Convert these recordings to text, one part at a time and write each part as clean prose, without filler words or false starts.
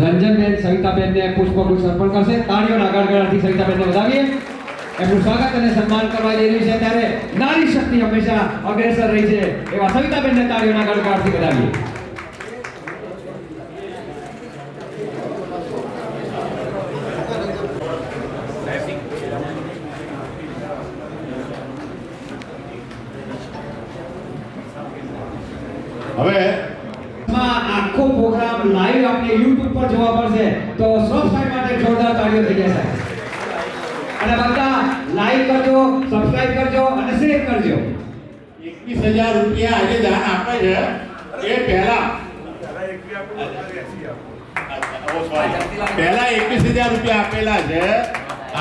રંજનબેન સવિતાબેનને પુષ્પગુચ્છ અર્પણ કરશે. તાળીઓના ગડગડાટથી સવિતાબેનને વધાવીએ. એમનું સ્વાગત અને સન્માન કરવા જઈ રહ્યું છે ત્યારે નારી શક્તિ હંમેશા અગ્રેસર રહી છે એવા સવિતાબેનને તાળીઓના ગડગડાટથી વધાવીએ. હવે આખો પ્રોગ્રામ લાઈવ આપણે YouTube પર જોવા મળશે તો સૌ સાહેબ માટે જોરદાર તાળીઓ થઈ જશે. અને બધા લાઈક કરજો, સબસ્ક્રાઇબ કરજો અને શેર કરજો. 21,000 રૂપિયા આજે દાન આપે છે એ પહેલા 21,000 રૂપિયા આપેલા છે.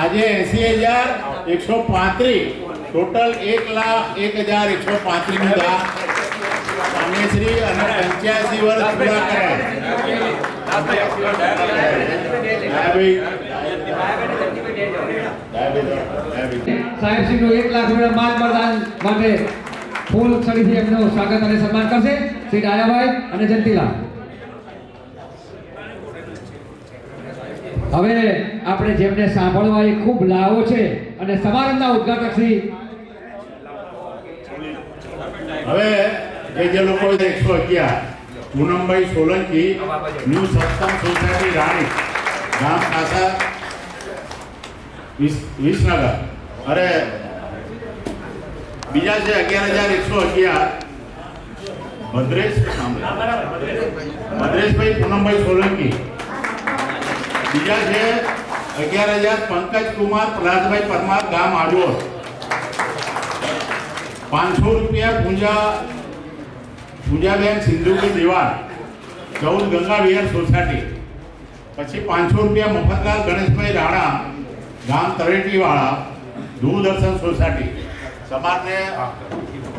આજે 80,135 ટોટલ 1,01,135 નું દાન શ્રી અને 85 વર્ષ પૂરા કર્યા. સાહેબશ્રીનું 1 લાખ રૂપિયા માન પ્રદાન માટે ફૂલ છડીથી એમનું સ્વાગત અને સન્માન કરશે શ્રી ડાયાભાઈ અને જંતીલાલ. હવે આપણે જેમને સાંભળવા એ ખૂબ લાવો છે અને સમારંભના ઉદ્ઘાટક શ્રી હવે જે લોકો 111 પૂનમભાઈ સોલંકી ન્યૂ સત્સંગ સોસાયટી રાણી ગામ ખાસા વિસનગર. અરે બીજા છે 11,111 ભદ્રેશભાઈ પૂનમભાઈ સોલંકી. બીજા છે 11,000 પંકજ કુમાર પ્રહલાદભાઈ પરમાર ગામ આડોર. 500 રૂપિયા પૂજાબેન સિંધુકી દિવાલ 14 ગંગા વિહાર સોસાયટી. પછી 500 રૂપિયા મફતલાલ ગણેશભાઈ રાણા ગામ તળેટીવાળા દૂરદર્શન સોસાયટી. સમાજને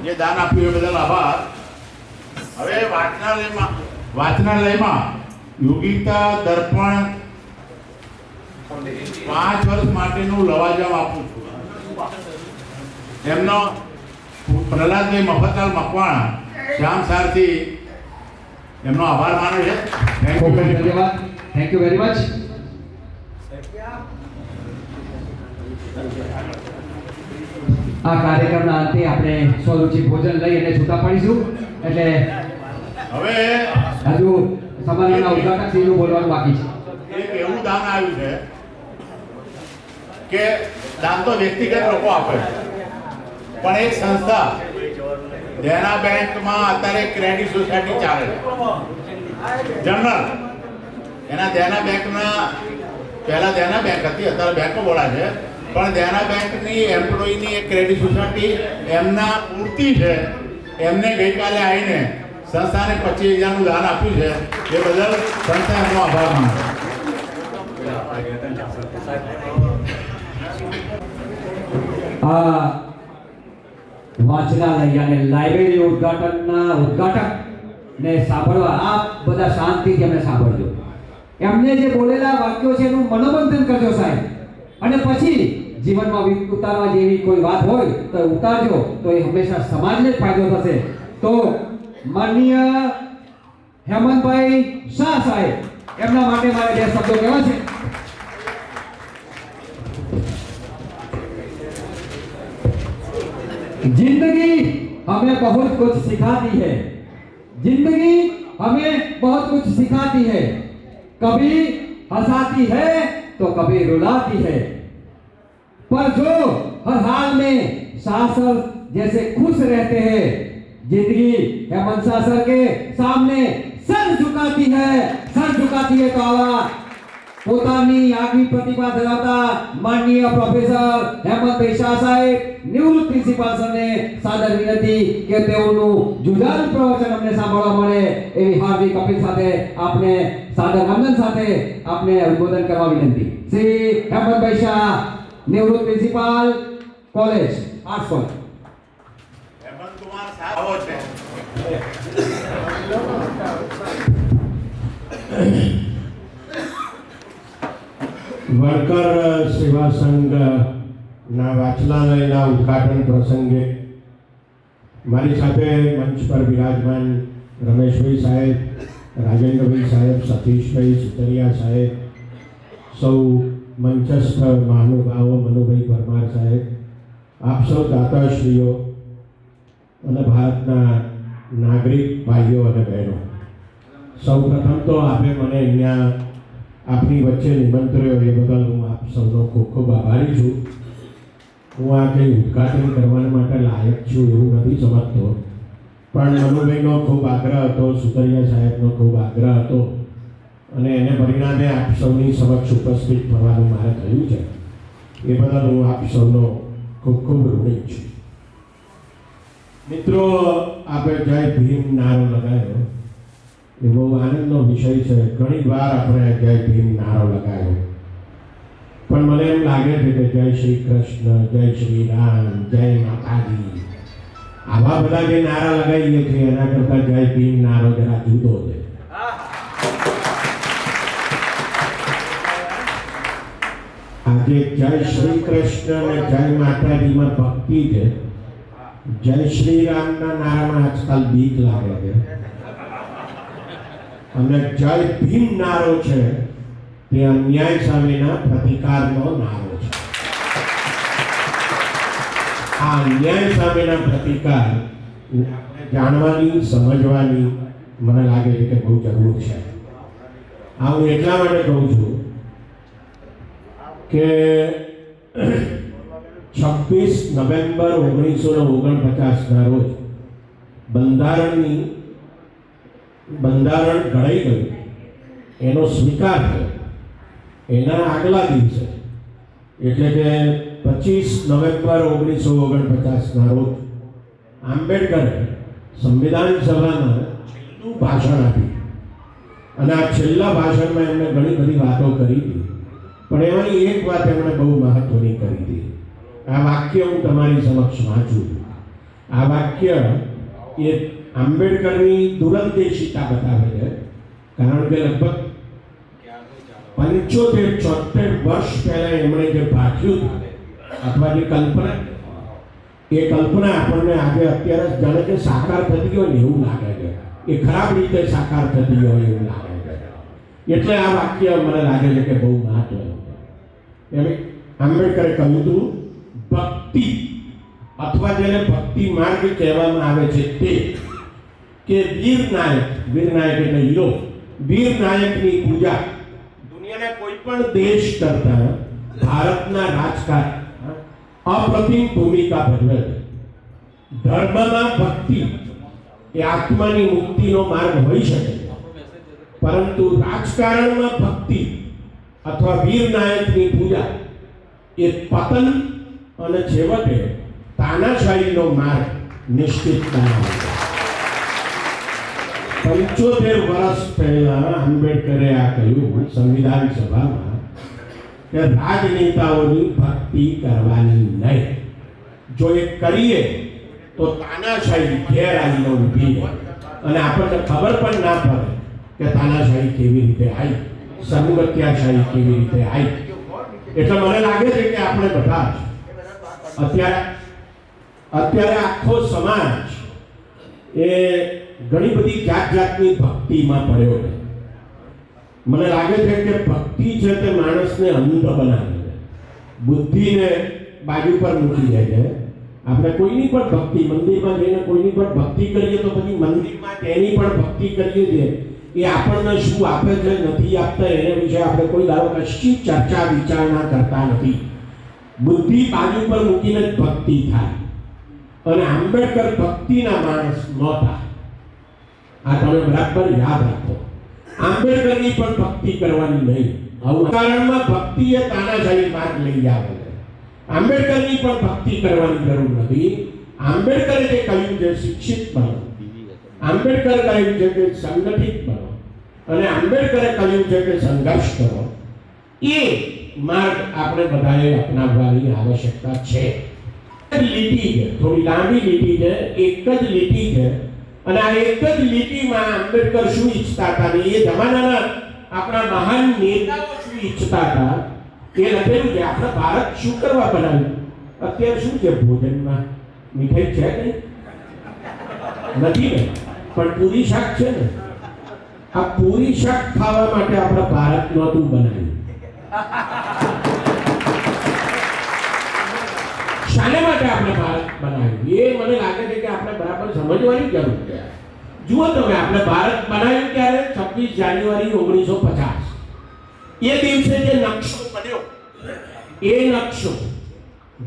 જે દાન આપ્યું એ બદલ આભાર. હવે વાચનાલયમાં યોગિતા દર્પણ 5 વર્ષ માટેનું લવાજમ આપું છું. એમનો પ્રહલાદભાઈ મફતલાલ મકવાણા શ્યામ સારથી એમનો આભાર માનું છે. Thank you very much. આ કાર્યક્રમના અંતે આપણે સ્વરૂચિ ભોજન લઈ અને છૂટા પડીશું. એટલે હવે હજુ સમારંભના ઉદ્ઘાટક શ્રીનું બોલવાનું બાકી છે. એક એવું દાન આવ્યું છે કે દાન તો વ્યક્તિગત લોકો આપે પણ એક સંસ્થા દેના બેંકમાં અત્યારે ક્રેડિટ સોસાયટી ચાલે છે જનરલ. એના દેના બેંકના પહેલા દેના બેંક હતી, અત્યારે બેંકો બોલા છે, પણ દેના બેંકની એમ્પ્લોયની એક ક્રેડિટ સોસાયટી એમના પૂરતી છે. એમને ગઈકાલે આવીને સંસ્થાને 25,000 નું દાન આપ્યું છે. એ બદલ સંસ્થા એમનો આભાર માનું. આ વાંચનાલય અને લાઇબ્રેરી ઉદ્ઘાટનના ઉદ્ઘાટક ને સાંભળવા આપ બધા શાંતિથી એમને સાંભળજો. એમને જે બોલેલા વાક્યો છે એનું મનોમંથન કરજો સાહેબ. અને પછી જીવનમાં ઉતારવા જેવી કોઈ વાત હોય તો ઉતારજો, તો એ હંમેશા સમાજને જ ફાયદો થશે. તો માનનીય હેમંતભાઈ શાહ સાહેબ એમના માટે મારે 2 શબ્દો કહેવા છે. जिंदगी हमें बहुत कुछ सिखाती है. जिंदगी हमें बहुत कुछ सिखाती है. कभी हंसाती है तो कभी रुलाती है. पर जो हर हाल में शासर जैसे खुश रहते हैं, जिंदगी हेमंत शासर के सामने सर झुकाती है. सर झुकाती है. तो आवा પોતાની આગવી પ્રતિભા ધરાવતા માનનીય પ્રોફેસર હેમંતભાઈ શાહ સાહેબ નિવૃત્ત પ્રિન્સિપાલ સરને સાદર વિનંતી કે તેઓનું જુદારું પ્રવચન અમને સાંભળવા મળે એવી હાર્દિક અપીલ સાથે આપણે સાદર અભિનંદન સાથે આપણે ઉદ્બોધન કરવા વિનંતી. શ્રી હેમંતભાઈ શાહ નિવૃત્ત principal college arts college. Hemant Kumar Shah આવો છે. વણકર સેવા સંઘના વાચનાલયના ઉદ્ઘાટન પ્રસંગે મારી સાથે મંચ પર બિરાજમાન રમેશભાઈ સાહેબ, રાજેન્દ્રભાઈ સાહેબ, સતીશભાઈ સુતરિયા સાહેબ, સૌ મંચસ્થ મહાનુભાવો, મનુભાઈ પરમાર સાહેબ, આપ સૌ દાતાશ્રીઓ અને ભારતના નાગરિક ભાઈઓ અને બહેનો, સૌ પ્રથમ તો આપે મને અહીંયા આપની વચ્ચે નિમંત્ર્યો એ બદલ હું આપ સૌનો ખૂબ ખૂબ આભારી છું. હું આ કંઈ ઉદ્ઘાટન કરવા માટે લાયક છું એવું નથી સમજતો, પણ મનુભાઈનો ખૂબ આગ્રહ હતો, સુતરિયા સાહેબનો ખૂબ આગ્રહ હતો અને એને પરિણામે આપ સૌની સમક્ષ ઉપસ્થિત થવાનું મારે થયું છે. એ બદલ હું આપ સૌનો ખૂબ ખૂબ ઋણી છું. મિત્રો, આપણે જય ભીમ નારો લગાવ્યો એ બહુ આનંદનો વિષય છે. ઘણી વાર આપણે જય ભીમ નારો લગાવ્યો, પણ મને એમ લાગે છે કે જય શ્રી કૃષ્ણ, જય શ્રી રામ, જય માતાજી આવા બધા જે નારા લગાવીએ છીએ એના કરતાં જય ભીમ નારો જરા જુદો છે. આજે જય શ્રી કૃષ્ણ અને જય માતાજીમાં ભક્તિ છે. જય શ્રી રામના નારામાં આજકાલ બીક લાગે છે અને જય ભીમ નારો છે તે અન્યાય સામેના પ્રતિકારનો નારો છે. આ અન્યાય સામેના પ્રતિકાર આપણે જાણવાની, સમજવાની મને લાગે છે કે બહુ જરૂર છે. આ હું એટલા માટે કહું છું કે 26 નવેમ્બર 1949ના રોજ બંધારણ ઘડાઈ ગયું, એનો સ્વીકાર થયો. એના આગલા દિવસે એટલે કે 25 નવેમ્બર 1949ના રોજ આંબેડકરે સંવિધાન સભામાં છેલ્લું ભાષણ આપ્યું અને આ છેલ્લા ભાષણમાં એમણે ઘણી બધી વાતો કરી હતી, પણ એમાંની એક વાત એમણે બહુ મહત્વની કરી હતી. આ વાક્ય હું તમારી સમક્ષ વાંચું છું. આ વાક્ય એ આંબેડકરની દૂરંદેશિતા બતાવે છે, કારણ કે લગભગ 75-76 વર્ષ પહેલા એમણે જે ભાગ્યું અથવા જે કલ્પના, એ કલ્પના આપણને આજે અત્યારે જાણે કે સાકાર થતી હોય ને એવું લાગે છે. એ ખરાબ રીતે સાકાર થતી હોય એવું લાગે છે. એટલે આ વાક્ય મને લાગે છે કે બહુ મહત્વનું છે. આંબેડકરે કહ્યું હતું, ભક્તિ અથવા જેને ભક્તિ માર્ગ કહેવામાં આવે છે તે કે વીર નાયક એટલે હીરો, વીર નાયકની પૂજા દુનિયાના કોઈ પણ દેશ કરતા ભારતના રાજકારણ અપ્રતિમ ભૂમિકા ભજવે છે. ધર્મમાં ભક્તિ એ આત્માની મુક્તિનો માર્ગ હોઈ શકે, પરંતુ રાજકારણમાં ભક્તિ અથવા વીર નાયકની પૂજા એ પતન અને છેવટે તાનાશાહીનો માર્ગ નિશ્ચિત બનાવે છે. 75 વર્ષ પહેલા આંબેડકરે આ કહ્યું સંવિધાન સભામાં કે રાજનેતાઓની ભક્તિ કરવાની નહીં. જો એ કરીએ તો તાનાશાહી ઘેર આવીને ઊભી રહે અને આપણને ખબર પણ ના પડે કે તાનાશાહી કેવી રીતે આવી, સંગત્યાશાહી કેવી રીતે આવી. એટલે મને લાગે છે કે આપણે બધા અત્યારે આખો સમાજ એ ઘણી બધી જાતની ભક્તિમાં પડ્યો છે. મને લાગે છે કે ભક્તિ છે તે માણસને અંધ બનાવે છે, બુદ્ધિને બાજુ પર મૂકી જાય છે. આપણે કોઈની પણ ભક્તિ, મંદિરમાં જઈને કોઈની પણ ભક્તિ કરીએ તો પછી મંદિરમાં તેની પણ ભક્તિ કરીએ છીએ, એ આપણને શું આપે છે નથી આપતા એના વિશે આપણે કોઈ દાડો કશી ચર્ચા વિચારણા કરતા નથી. બુદ્ધિ બાજુ પર મૂકીને જ ભક્તિ થાય. અને આંબેડકર ભક્તિના માણસ નહોતા. આ તમે બરાબર યાદ રાખો. આંબેડકરની પણ ભક્તિ કરવાની નહીં. કારણમાં ભક્તિ એ તાનાશાહી માર્ગ લઈ આવે છે. આંબેડકરની પણ ભક્તિ કરવાની જરૂર નથી. આંબેડકરે જે કહ્યું છે શિક્ષિત બનો, આંબેડકર કહ્યું છે કે સંગઠિત બનો, અને આંબેડકરે કહ્યું છે કે સંઘર્ષ કરો. એ માર્ગ આપણે બધાએ અપનાવવાની આવશ્યકતા છે. લીટી છે, થોડી લાંબી લીટી છે, એક જ લીટી છે. અને આ એક જ લીટીમાં આંબેડકર શું ઈચ્છતા હતા ને એ જમાનાના આપણા મહાન નેતાઓ શું ઈચ્છતા હતા એ લખેલું છે. આપણે ભારત શું કરવા બનાવ્યું? અત્યારે શું છે ભોજનમાં? મીઠાઈ છે કે નથી ને, પણ પૂરી શાક છે ને. આ પૂરી શાક ખાવા માટે આપણે ભારત નહોતું બનાવ્યું. શાને માટે આપણે ભારત બનાવ્યું એ મને લાગે છે કે આપણે બરાબર સમજવાની જરૂર છે. જુઓ તમે, આપણે ભારત બનાવ્યું ક્યારે? 26 જાન્યુઆરી 1950. એ દિવસે જે નકશો બન્યો, એ નકશો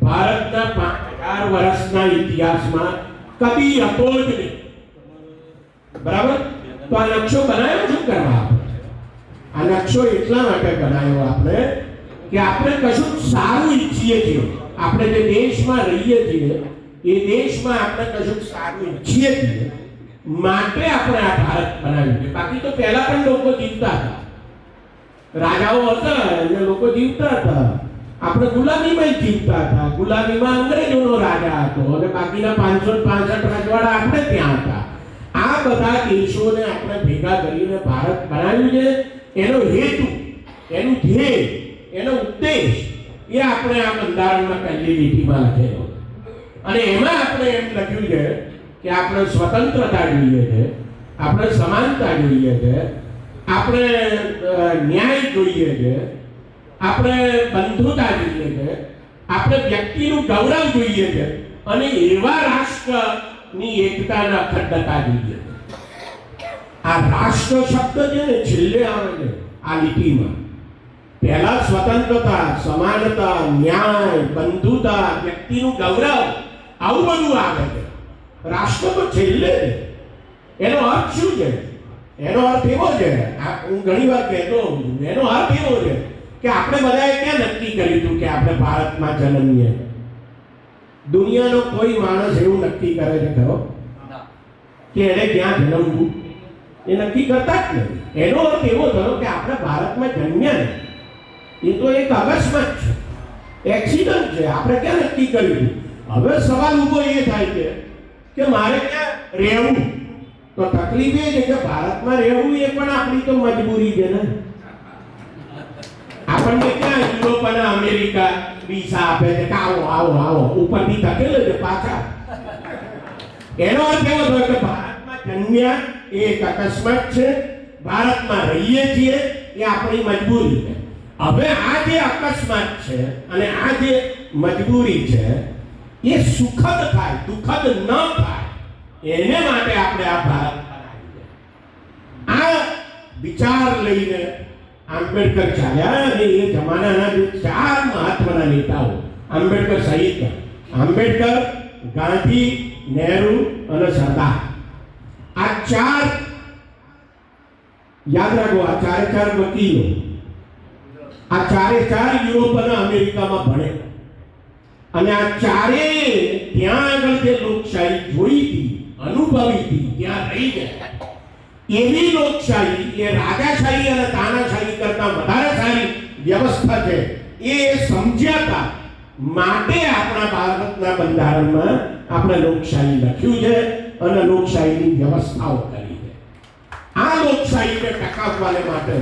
ભારતના 5000 વર્ષના ઇતિહાસમાં કદી હતો જ નહીં. બરાબર? તો આ નકશો બનાવ્યો શું કરવા? આ નકશો એટલા માટે બનાવ્યો આપણે કે આપણે કશું સારું ઈચ્છીએ છીએ. આપણે જે દેશમાં રહીએ છીએ એ દેશમાં આપણે કશું સારું ઈચ્છીએ છીએ માટે આપણે આ ભારત બનાવ્યું છે. બાકી તો પહેલા પણ લોકો જીવતા હતા, રાજાઓ હતા અને લોકો જીવતા હતા. આપણે ગુલામીમાં જીવતા હતા. ગુલામીમાં અંગ્રેજોનો રાજા હતો અને બાકીના 565 રાજવાડા આપણે ત્યાં હતા. આ બધા દેશોને આપણે ભેગા કરીને ભારત બનાવ્યું છે. એનો હેતુ, એનું ધ્યેય, એનો ઉદ્દેશ એ આપણે આ બંધારણમાં પહેલી લીટીમાં લખેલો. અને એમાં આપણે એમ લખ્યું છે કે આપણે સ્વતંત્રતા જોઈએ છે, આપણે સમાનતા જોઈએ છે, આપણે ન્યાય જોઈએ છે, આપણે બંધુતા જોઈએ છે, આપણે વ્યક્તિનું ગૌરવ જોઈએ છે અને એવા રાષ્ટ્રની એકતા અને અખંડતા જોઈએ છે. આ રાષ્ટ્ર શબ્દ છે ને છેલ્લે આવે છે આ લીટીમાં. પહેલા સ્વતંત્રતા, સમાનતા, ન્યાય, બંધુતા, વ્યક્તિનું ગૌરવ, આવું બધું આવે છે. રાષ્ટ્ર તો છેલ્લે છે. એનો અર્થ શું છે? એનો અર્થ એવો છે, હું ઘણી વાર કહેતો હોઉં છું, એનો અર્થ એવો છે કે આપણે બધાએ ક્યાં નક્કી કર્યું હતું કે આપણે ભારતમાં જન્મીએ? દુનિયાનો કોઈ માણસ એવું નક્કી કરે છે ખરો કે એને ક્યાં જન્મવું? એ નક્કી કરતા જ નથી. એનો અર્થ એવો થયો કે આપણે ભારતમાં જન્મ્યા ને એ તો એક અકસ્માત છે, એક્સિડન્ટ છે. આપણે ક્યાં નક્કી કર્યું? હવે સવાલ ઊભો એ થાય છે કે મારે ક્યાં રહેવું? તો તકલીફ એ છે કે ભારતમાં રહેવું એ પણ આપણી તો મજબૂરી છે ને. આપણને ક્યાં યુરોપ અને અમેરિકા વિઝા આપે છે કે આવો આવો આવો, ઉપરથી ધકેલે છે પાછા. એનો અર્થ એવો થયો કે ભારતમાં જન્મ્યા એ એક અકસ્માત છે, ભારતમાં રહીએ છીએ એ આપણી મજબૂરી છે. હવે આ જે અકસ્માત છે અને આ જે મજબૂરી છે એ સુખદ થાય, દુઃખદ ન થાય, એને માટે આપણે આ ભારત બનાવ્યું છે. આ વિચાર લઈને આંબેડકર ચાલ્યા અને એ જમાનાના જે 4 મહત્વના નેતાઓ, આંબેડકર સહિત આંબેડકર, ગાંધી, નહેરુ અને સરદાર, આ 4 યાદ રાખો, આ 4 વકીલો, આ 4 યુરોપ અને અમેરિકામાં ભણે અને આ 4 ત્યાં આગળ જે લોકશાહી જોઈ હતી, અનુભવી હતી, ત્યાં રહી ગયા. એવી લોકશાહી એ રાજાશાહી અને તાનાશાહી કરતા વધારે સારી વ્યવસ્થા છે એ સમજ્યા હતા. માટે આપણા ભારતના બંધારણમાં આપણે લોકશાહી લખ્યું છે અને લોકશાહીની વ્યવસ્થાઓ કરી છે. આ લોકશાહીને ટકાવવાને માટે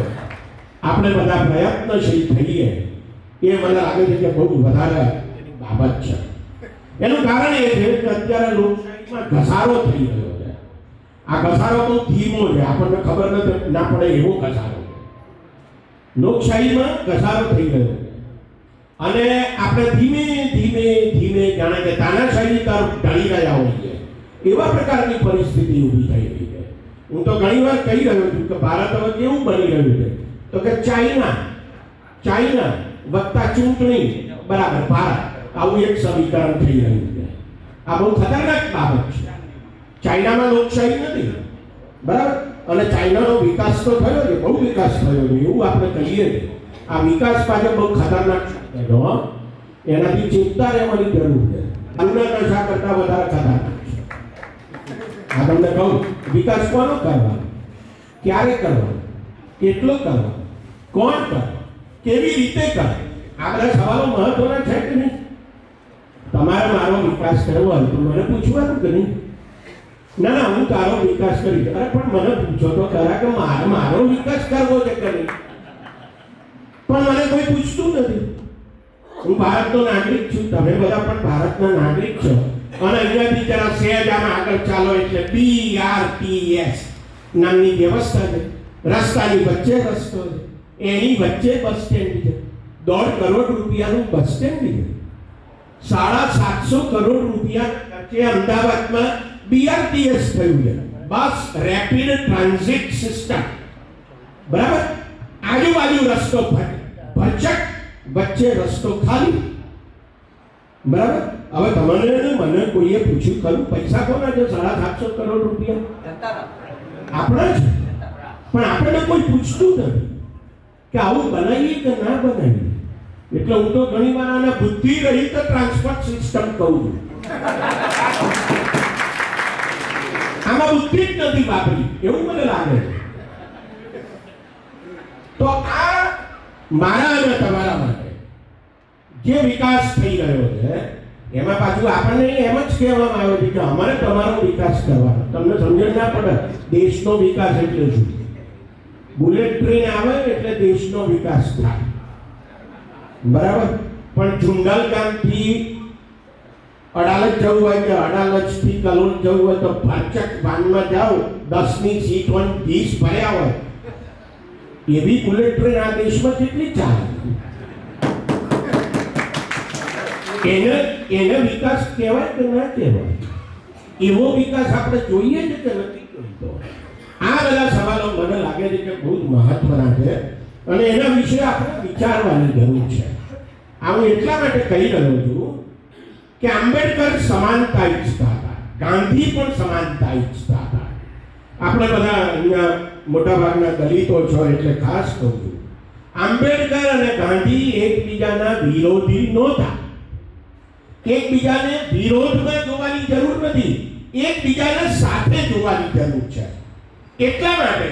આપણે બધા પ્રયત્નશીલ થઈએ એ મને લાગે છે કે બહુ વધારે બાબત છે. એનું કારણ એ છે કે અત્યારે લોકશાહીમાં ઘસારો થઈ રહ્યો છે. આ ઘસારો બહુ ધીમો છે, આપણને ખબર ના પડે એવો ઘસારો છે. લોકશાહીમાં ઘસારો થઈ રહ્યો છે અને આપણે ધીમે ધીમે ધીમે જાણે કે તાનાશાહી તરફ ઢળી રહ્યા હોઈએ એવા પ્રકારની પરિસ્થિતિ ઊભી થઈ રહી છે. હું તો ઘણી વાર કહી રહ્યો છું કે ભારત હવે કેવું બની રહ્યું છે તો કે ચાઇના વત્તા ચૂંટણી બરાબર ભારત, આવું એક સમીકરણ થઈ રહ્યું છે. આ બહુ ખતરનાક બાબત છે. ચાઇનામાં લોકશાહી નથી, બરાબર, અને ચાઇનાનો વિકાસ તો થયો છે, બહુ વિકાસ થયો છે એવું આપણે કહીએ છીએ. આ વિકાસ પાછળ બહુ ખતરનાક છે, એનાથી ચિંતા રહેવાની જરૂર છે. આના નશા કરતા વધારે ખતરનાક છે. આ તમને કહું, વિકાસ કોનો કરવાનો, ક્યારે કરવાનો, કેટલો કરવાનો, કોણ કરે, કેવી રીતે કરે, આ બધા સવાલો મહત્વના છે કે નહીં? તમારે મારો વિકાસ કરવો હોય તો મને પૂછવાનું કે નહીં? ના, હું તારો વિકાસ કરીશ. અરે પણ મને પૂછો તો ખરા કે મારો વિકાસ કરવો છે કે નહીં? પણ મને કોઈ પૂછતું નથી. હું ભારતનો નાગરિક છું, તમે બધા પણ ભારતના નાગરિક છો અને અહીંયાથી જરા સહેજ આમ આગળ ચાલો એટલે BRTS નામની વ્યવસ્થા છે. રસ્તાની વચ્ચે રસ્તો છે, એની વચ્ચે બસ સ્ટેન્ડ છે, 1.5 કરોડ રૂપિયાનું બસ સ્ટેન્ડ છે, 750 કરોડ રૂપિયા ખર્ચે અમદાવાદમાં BRTS થયું છે, બસ રેપિડ ટ્રાન્ઝિટ સિસ્ટમ, બરાબર. આજુબાજુ રસ્તો ભરચક, વચ્ચે રસ્તો ખાલી, બરાબર. હવે તમને ને મને કોઈએ પૂછ્યું ખરું પૈસા કોના છે? 750 કરોડ રૂપિયા આપણા જ. પણ આપણને કોઈ પૂછતું નથી કે આવું બનાવીએ કે ના બનાવીએ. એટલે હું તો ઘણી વાર આને બુદ્ધિ રહિત ટ્રાન્સપોર્ટ સિસ્ટમ કહું છું. આમાં બુદ્ધિ જ નથી વાપરી એવું મને લાગે છે. તો આ મારા અને તમારા માટે જે વિકાસ થઈ રહ્યો છે એમાં પાછું આપણને એમ જ કહેવામાં આવે છે કે અમારે તમારો વિકાસ કરવાનો. તમને સમજણ ના પડે દેશનો વિકાસ એટલે શું. બુલેટ ટ્રેન આવે એટલે દેશનો વિકાસ થાય, બરાબર. પણ જુંગલ ગામથી અડાલજ જવું હોય કે અડાલજથી કલોલ જવું હોય તો ભરચક વાનમાં જાઓ, 10ની સીટ હોય, 20 ભર્યા હોય, એવી બુલેટ ટ્રેન આ દેશમાં કેટલી ચાલે? એને વિકાસ કહેવાય કે ના કહેવાય? એવો વિકાસ આપણે જોઈએ છે કે નથી જોઈતો? આ બધા સવાલો મને લાગે છે કે બહુ મહત્વના છે અને એના વિશે આપણે વિચારવાની જરૂર છે. આ હું એટલા માટે કહી રહ્યો છું કે આંબેડકર સમાનતા ઈચ્છતા હતા, ગાંધી પણ સમાનતા ઈચ્છતા હતા. આપણે બધા અહીંયા મોટાભાગના દલિતો છો એટલે ખાસ કહું છું, આંબેડકર અને ગાંધી એકબીજાના વિરોધી નહોતા. એકબીજાને વિરોધમાં જોવાની જરૂર નથી, એકબીજાને સાથે જોવાની જરૂર છે. એટલા માટે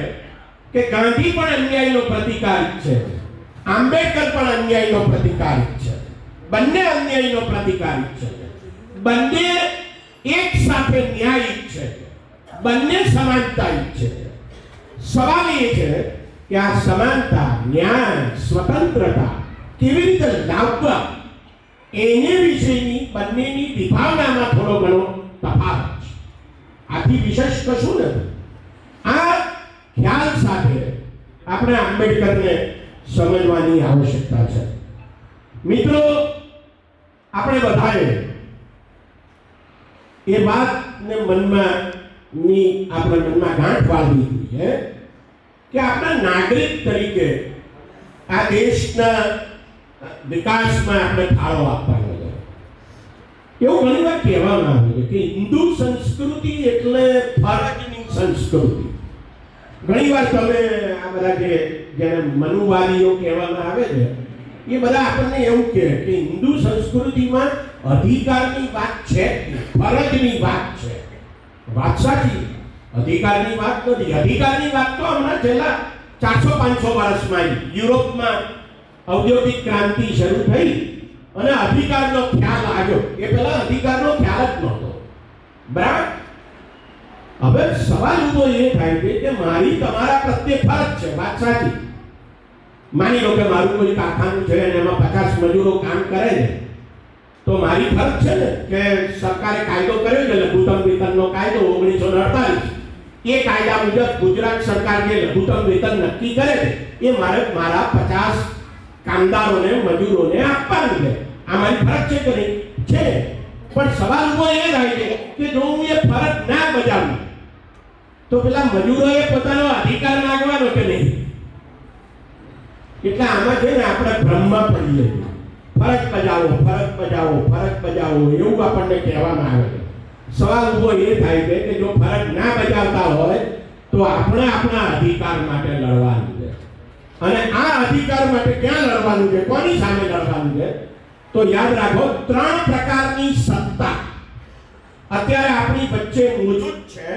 કે ગાંધી પણ અન્યાયનો પ્રતિકારક છે, આંબેડકર પણ અન્યાયનો પ્રતિકારક છે, બંને અન્યાયનો પ્રતિકારક છે, બંને એક સાથે ન્યાયિક છે, બંને સમાનતાયિક છે. સવાલ એ છે કે આ સમાનતા, ન્યાય, સ્વતંત્રતા કેવી રીતે લાવવા એને વિશેની બંનેની વિભાવનામાં થોડો ઘણો તફાવત છે. આથી વિશેષ કશું નથી. આ ખ્યાલ સાથે આપણે આંબેડકરને સમજવાની આવશ્યકતા છે. મિત્રો, આપણે બધાએ એ વાતને આપણે મનમાં ગાંઠ વાળવી છે કે આપણા નાગરિક તરીકે આ દેશના વિકાસમાં આપણે ફાળો આપવાનો છે. એવું ઘણી વાર કહેવામાં આવે છે કે હિન્દુ સંસ્કૃતિ એટલે ફરજની સંસ્કૃતિ. ઘણી વાર તમે આ બધા જેને મનુવાદીઓ કહેવામાં આવે છે એ બધા આપણને એવું કહે કે હિન્દુ સંસ્કૃતિમાં અધિકારની વાત છે, ફરજની વાત છે. વાત સાચી, અધિકારની વાત નથી. અધિકારની વાત તો હમણાં છેલ્લા 400-500 વર્ષમાં યુરોપમાં ઔદ્યોગિક ક્રાંતિ શરૂ થઈ અને અધિકારનો ખ્યાલ આવ્યો. એ પહેલા અધિકારનો ખ્યાલ જ નહોતો, બરાબર. હવે સવાલ ઉભો એ થાય છે કે મારી તમારા પ્રત્યે ફરજ છે. વાત સાચી. માની લો કે મારું કોઈ કારખાનું છે અને એમાં 50 મજૂરો કામ કરે છે, તો મારી ફરજ છે ને કે સરકારે કાયદો કર્યો છે લઘુત્તમ વેતનનો કાયદો 1948. એ કાયદા મુજબ ગુજરાત સરકાર જે લઘુત્તમ વેતન નક્કી કરે છે એ મારે મારા 50 કામદારોને, મજૂરોને આપવાનું છે. આ મારી ફરજ છે કે નહીં? છે. પણ સવાલ ઉભો એ થાય છે કે જો હું એ ફરજ ના બજાવું તો પેલા મજૂરોએ પોતાનો અધિકાર માંગવાનો કે નહીં? એટલે આમાં છે ને આપણે ભ્રમમાં પડીએ છીએ. ફરજ બજાવો, ફરજ બજાવો, ફરજ બજાવો એવું આપણને કહેવામાં આવે છે. સવાલ ઉભો એ થાય છે કે જો ફરજ ના બજાવતા હોય તો આપણે આપણા અધિકાર માટે લડવાનું છે. અને આ અધિકાર માટે ક્યાં લડવાનું છે, કોની સામે લડવાનું છે? તો યાદ રાખો, 3 પ્રકારની સત્તા અત્યારે આપણી વચ્ચે મોજૂદ છે,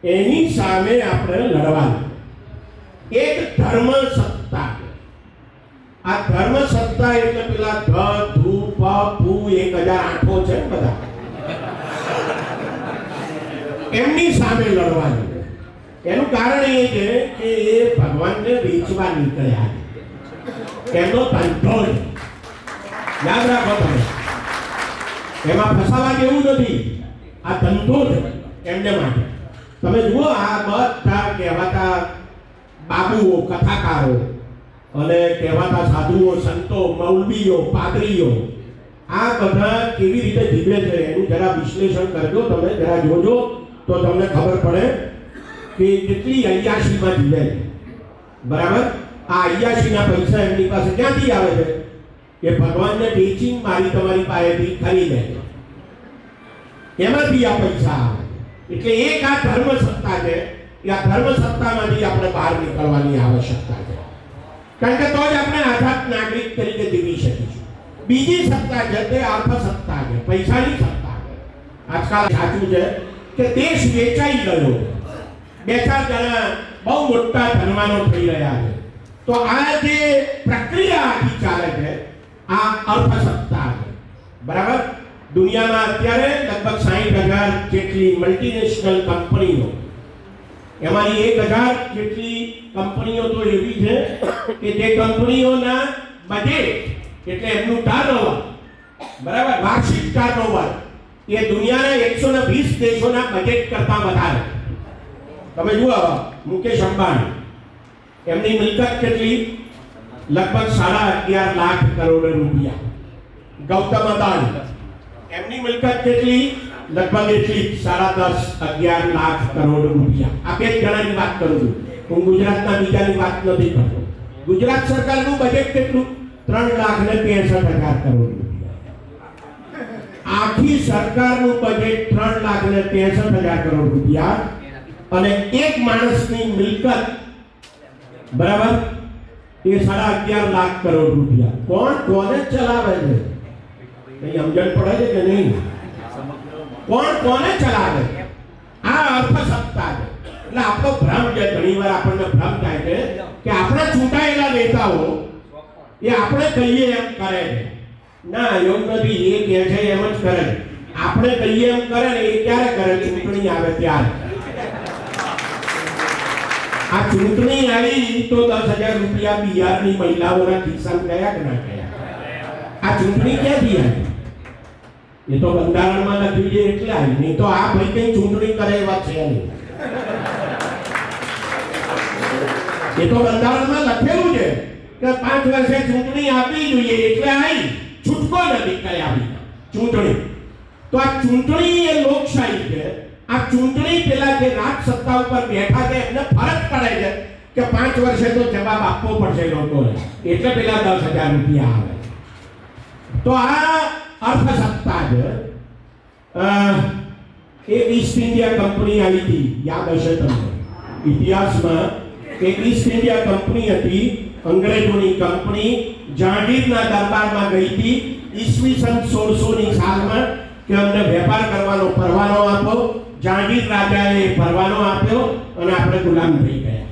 એની સામે આપણે લડવાનું. એક ધર્મ સત્તા. આ ધર્મ સત્તા એટલે પેલા ધ, ધુ, પ, ભૂ 1008 છે બધા, એમની સામે લડવાનું. એનું કારણ એ છે કે એ ભગવાનને વેચવા નીકળ્યા, એમનો ધંધો છે. યાદ રાખો તમે, એમાં ફસાવા જેવું નથી. આ ધંધો છે એમને માટે. તમે જુઓ આ બધા કહેવાતા બાબુઓ, કથાકારો અને કહેવાતા સાધુઓ, સંતો, મૌલવીઓ, પાદરીઓ, આ બધા કેવી રીતે જીવે છે એનું જરા વિશ્લેષણ કરજો. તમે જરા જોજો તો તમને ખબર પડે કે કેટલી અય્યાશીમાં જીવે છે. બરાબર? આ અય્યાશીના પૈસા એમની પાસે ક્યાંથી આવે છે? એ ભગવાનને ટીચિંગ મારી તમારી પાસેથી ખરીદે છે, એમાંથી આ પૈસા આવે. એટલે એક આ ધર્મ સત્તા છે. એ આ ધર્મ સત્તામાંથી આપણે બહાર નીકળવાની આવશ્યકતા છે, કારણ કે તો જ આપણે આઝાદ નાગરિક તરીકે જીવી શકીશું. બીજી સત્તા છે તે અર્થ સત્તા છે, પૈસાની સત્તા છે. આજકાલ સાચું છે કે દેશ વેચાઈ ગયો, બે ચાર જણા બહુ મોટા ધનવાનો થઈ રહ્યા છે. તો આ જે પ્રક્રિયા આખી ચાલે છે આ અર્થસત્તા છે. બરાબર? દુનિયામાં અત્યારે લગભગ 60,000 જેટલી મલ્ટીનેશનલ કંપનીઓ, એમાંની 1,000 જેટલી કંપનીઓ તો એવી છે કે જે કંપનીઓના બજેટ એટલે એમનું ટર્નઓવર, બરાબર, વાર્ષિક ટર્નઓવર એ દુનિયાના 120 દેશોના બજેટ કરતા વધારે. તમે જુઓ મુકેશ અંબાણી, એમની મિલકત કેટલી? લગભગ 11.5 લાખ કરોડ રૂપિયા. ગૌતમ અદાણી, એમની મિલકત કેટલી? લગભગ એટલી 10.5-11 લાખ કરોડ રૂપિયા. આ બે જણાની વાત કરું છું, હું ગુજરાતના બીજાની વાત નથી કરતો. ગુજરાત સરકારનું બજેટ કેટલું? 3,63,000 કરોડ રૂપિયા. આખી સરકારનું બજેટ 3,63,000 કરોડ રૂપિયા અને એક માણસની મિલકત, બરાબર, એ 11.5 લાખ કરોડ રૂપિયા. કોણ કોને ચલાવે છે? કઈ સમજણ પડે છે કે નહીં? કોણ કોને ચલાવે? આ અર્થસત્તા છે. એટલે આપણો ભ્રમ છે, ઘણીવાર આપણને ભ્રમ થાય છે કે આપણા ચૂંટાયેલા નેતાઓ એ આપણે કહીએ એમ કરે છે. ના, એવું નથી. એ કહે છે એમ જ કરે છે. આપણે કહીએ એમ કરે ને એ ક્યારે કરે? ચૂંટણી આવે ત્યારે. આ ચૂંટણી આવી તો 10,000 રૂપિયા બિહારની મહિલાઓના ખિસ્સામાં ગયા કે ના ગયા? આ ચૂંટણી ક્યાંથી આવી? એ તો બંધારણમાં લખ્યું છે એટલે આવી. નહીં તો આ ભાઈ કઈ ચૂંટણી કરે એવા છે નહીં. એ તો બંધારણમાં લખેલું છે કે 5 વર્ષે ચૂંટણી આપવી જોઈએ એટલે આવી. છૂટકો નથી કઈ આવી ચૂંટણી. તો આ ચૂંટણી એ લોકશાહી છે. આ ચૂંટણી પેલા જે રાજ સત્તા ઉપર બેઠા છે એમને ફરજ પડે છે કે 5 વર્ષે તો જવાબ આપવો પડશે લોકોને, એટલે પેલા 10,000 રૂપિયા આવે. તો આ અર્થસત્તા છે. એક ઈસ્ટ ઇન્ડિયા કંપની આવી હતી, યાદ હશે તમને ઇતિહાસમાં. એક ઈસ્ટ ઇન્ડિયા કંપની હતી, અંગ્રેજોની કંપની, જહાંગીરના દરબારમાં ગઈ હતી ઈસવીસન 1600ની સાલમાં કે અમને વેપાર કરવાનો પરવાનો આપો. જહાંગીર રાજાએ પરવાનો આપ્યો અને આપણે ગુલામ થઈ ગયા.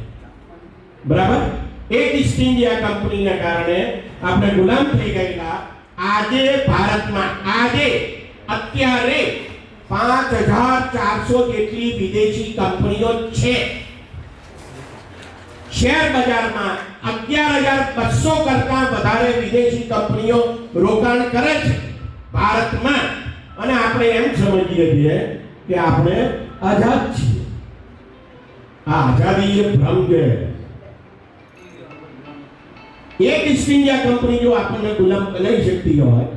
બરાબર? એક ઈસ્ટ ઇન્ડિયા કંપનીના કારણે આપણે ગુલામ થઈ ગયેલા. આજે ભારતમાં અત્યારે 5,400 જેટલી વિદેશી કંપનીઓ છે. શેર બજારમાં 11,200 કરતા વધારે વિદેશી કંપનીઓ રોકાણ કરે છે ભારતમાં. અને આપણે એમ સમજીએ છીએ કે આપણે આઝાદ છીએ. આ આઝાદી એ ભ્રમ છે. એક ઈસ્ટ ઇન્ડિયા કંપની જો આપણને ગુલામ બનાવી શકતી હોય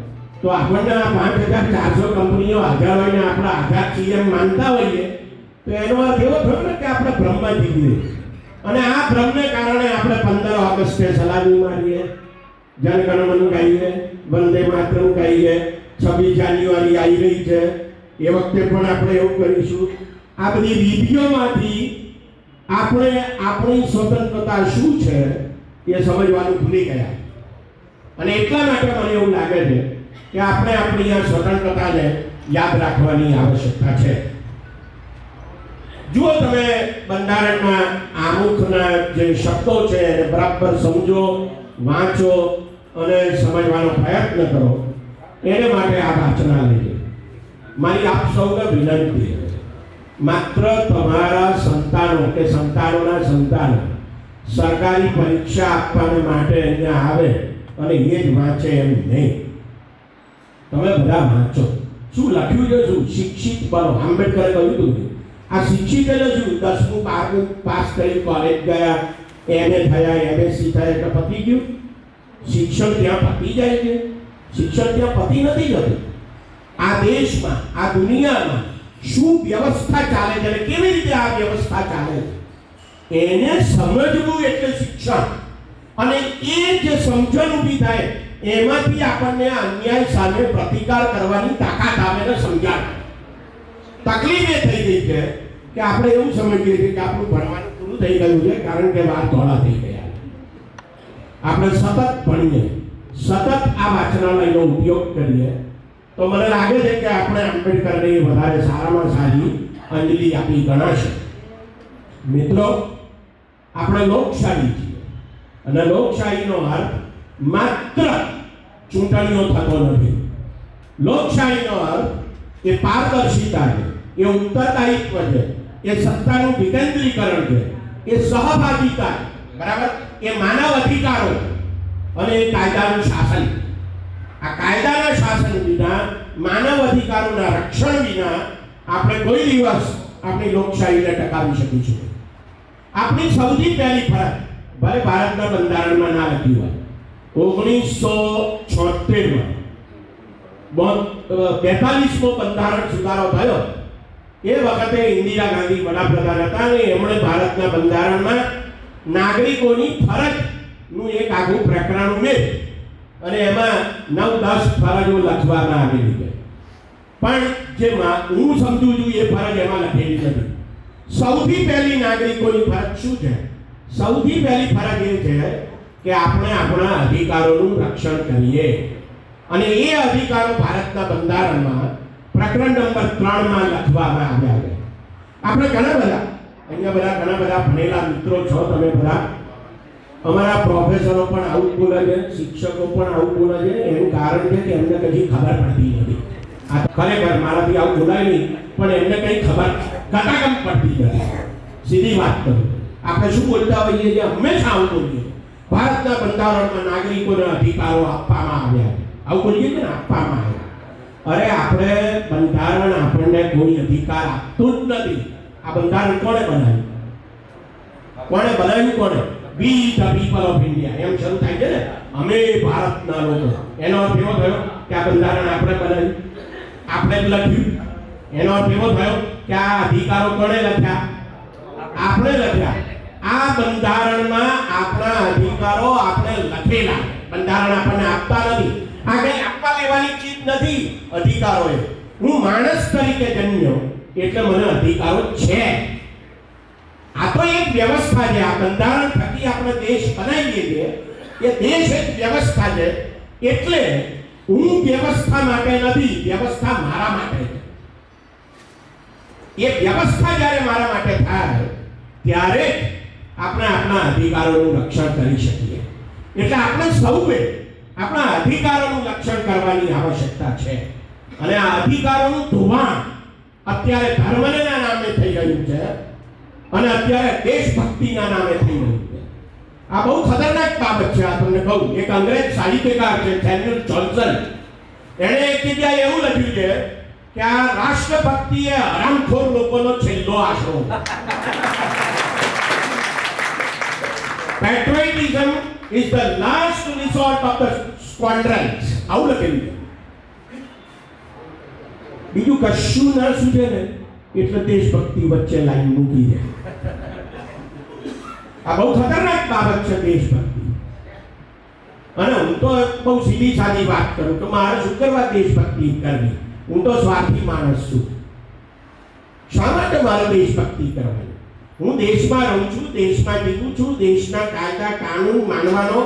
તો આપણને આ 5,400 કંપનીઓ આઝાદ હોય ને આપણે આઝાદ છીએ એમ માનતા હોઈએ તો એનો અર્થ એવો થયો ને કે આપણે ભ્રમમાં જીવીએ. અને આ ભ્રમને કારણે આપણે 15 ઓગસ્ટે સલામી મારીએ, જનગણમન ગાઈએ, વંદે માતરમ ગાઈએ, 26 જાન્યુઆરી આવી રહી છે એ વખતે પણ આપણે એવું કરીશું. આ બધી વિધિઓમાંથી આપણે આપણી સ્વતંત્રતા શું છે એ સમજવાનું ભૂલી ગયા. અને એટલા માટે મને એવું લાગે છે કે આપણે આપણી આ સ્વતંત્રતાને યાદ રાખવાની આવશ્યકતા છે. જુઓ તમે બંધારણમાં આમુખના જે શબ્દો છે એને બરાબર સમજો, વાંચો અને સમજવાનો પ્રયત્ન કરો. એને માટે આ વાંચનાલય છે. મારી આપ સૌને વિનંતી છે, માત્ર તમારા સંતાનો કે સંતાનોના સંતાનો સરકારી પરીક્ષા આપવા માટે અહીંયા આવે અને એ જ વાંચે એમ નહીં. તમે બધા વાંચો. શું લખ્યું છે? શું શિક્ષિત બનો. આંબેડકરે કહ્યું હતું આ શિક્ષિત એટલે શું? 10મું 12મું પાસ કરી કોલેજ ગયા, MA થયા, MSc થયા એટલે પતી ગયું? શિક્ષણ ત્યાં પતી જાય છે? શિક્ષણ ત્યાં પતી નથી જતું. આ દેશમાં, આ દુનિયામાં શું વ્યવસ્થા ચાલે છે અને કેવી રીતે આ વ્યવસ્થા ચાલે છે એને સમજવું એટલે શિક્ષણ. અને એ જે સમજણ ઊભી થાય એમાંથી આપણને અન્યાય સામે પ્રતિકાર કરવાની તાકાત આવે ને સમજાય. તકલીફ એ થઈ ગઈ છે કે આપણે એવું સમજીએ છીએ કે આપણું ભણવાનું પૂરું થઈ ગયું છે કારણ કે વાર ધોળા થઈ ગયા. આપણે સતત ભણીએ, સતત આ વાંચનાલયનો ઉપયોગ કરીએ તો મને લાગે છે કે આપણે આંબેડકરને વધારે સારામાં સારી અંજલિ આપી ગણાશે. મિત્રો, આપણે લોકશાહી છીએ અને લોકશાહીનો અર્થ માત્ર ચૂંટણીઓ થતો નથી. લોકશાહીનો અર્થ એ પારદર્શિતા છે, એ ઉત્તરદાયિત્વ છે, એ સત્તાનું વિકેન્દ્રીકરણ છે, એ સહભાગિતા, બરાબર, એ માનવ અધિકારો અને એ કાયદાનું શાસન. આ કાયદાના શાસન વિના, માનવ અધિકારોના રક્ષણ વિના આપણે કોઈ દિવસ આપણી લોકશાહીને ટકાવી શકીશું. આપણી સૌથી પહેલી ફરજ, ભલે ભારતના બંધારણમાં ના લખ્યું હોય, 1976માં 42મો બંધારણ સુધારો થયો એ વખતે ઇન્દિરા ગાંધી વડાપ્રધાન હતા અને એમણે ભારતના બંધારણમાં નાગરિકોની ફરજનું એક આખું પ્રકરણ ઉમેર્યું અને એમાં 9-10 ફરજો લખવામાં આવેલી છે. પણ જેમાં હું સમજુ છું એ ફરજ એમાં લખેલી નથી. સૌથી પહેલી નાગરિકોની ફરજ શું છે? સૌથી પહેલી ફરજ એ છે કે આપણે આપણા અધિકારોનું રક્ષણ કરીએ અને એ અધિકારો ભારતના બંધારણમાં પ્રકરણ નંબર 3માં લખવામાં આવ્યા છે. આપણે અહીંયા ઘણા બધા ભણેલા મિત્રો છો તમે બધા. અમારા પ્રોફેસરો પણ આવું બોલે છે, શિક્ષકો પણ આવું બોલે છે. એનું કારણ છે કે એમને કદી ખબર પડતી નથી. આ ખરેખર મારાથી આવું બોલાય નહીં, પણ એમને કઈ ખબર કટાકમ પડતી નથી. સીધી વાત કરું, આપણે શું બોલતા હોઈએ છીએ? હંમેશા આવું બોલીએ, ભારતના બંધારણમાં નાગરિકોને અધિકારો આપવામાં આવ્યા. આવું બોલીએ કે આપવામાં આવ્યા. અરે આપણે બંધારણ આપણને કોઈ અધિકાર આપતું જ નથી. આ બંધારણ કોણે બનાવ્યું? કોણે? We the people of India. એમ શરૂ થાય છે ને, અમે ભારતના લોકો. એનો અર્થ એવો થયો કે આ બંધારણ આપણે બનાવ્યું, આપણે જ લખ્યું. એનો અર્થ એવો થયો કે આ અધિકારો કોણે લખ્યા? આપણે લખ્યા. આ બંધારણમાં આપણા અધિકારો આપણે લખેલા. બંધારણ આપણને આપતા નથી. આ કઈ આપવા લેવાની ચીજ નથી. અધિકારો એ હું માણસ તરીકે જન્મ્યો એટલે મને અધિકારો છે. આ તો એક વ્યવસ્થા છે. આ બંધારણ થકી આપણે દેશ બનાવીએ છીએ. એ દેશ એક વ્યવસ્થા છે. એટલે હું વ્યવસ્થા માટે નથી, વ્યવસ્થા મારા માટે છે. એ વ્યવસ્થા જ્યારે મારા માટે થાય ત્યારે આપણે આપણા અધિકારોનું રક્ષણ કરી શકીએ. એટલે આપણે સૌએ આપણા અધિકારોનું રક્ષણ કરવાની આવશ્યકતા છે. અને આ અધિકારોનું ધોવાણ અત્યારે ધર્મના નામે થઈ રહ્યું છે અને અત્યારે દેશભક્તિના નામે થઈ રહ્યું છે. આ બહુ ખતરનાક બાબત છે. આ તમને કહું, એક અંગ્રેજ સાહિત્યકાર છે સેમ્યુઅલ જોન્સન. એણે એક જગ્યાએ એવું લખ્યું છે કે આ રાષ્ટ્રભક્તિ એ હરામખોર લોકોનો છેલ્લો આશરો. Patriotism is the last resort of the scoundrels. આવું લખેલું છે. બીજું કશું ના સૂચે ને એટલે દેશભક્તિ વચ્ચે લાઈન મૂકી દે. આ બહુ ખતરનાક બાબત છે દેશભક્તિ. અને હું તો બહુ સીધી સાદી વાત કરું કે મારે શું કરવા દેશભક્તિ કરવી? હું તો સ્વાર્થી માણસ છું. શા માટે મારે દેશભક્તિ કરવાની? હું દેશમાં રહું છું, દેશમાં જીવું છું, દેશના કાયદા કાનૂન માનવાનો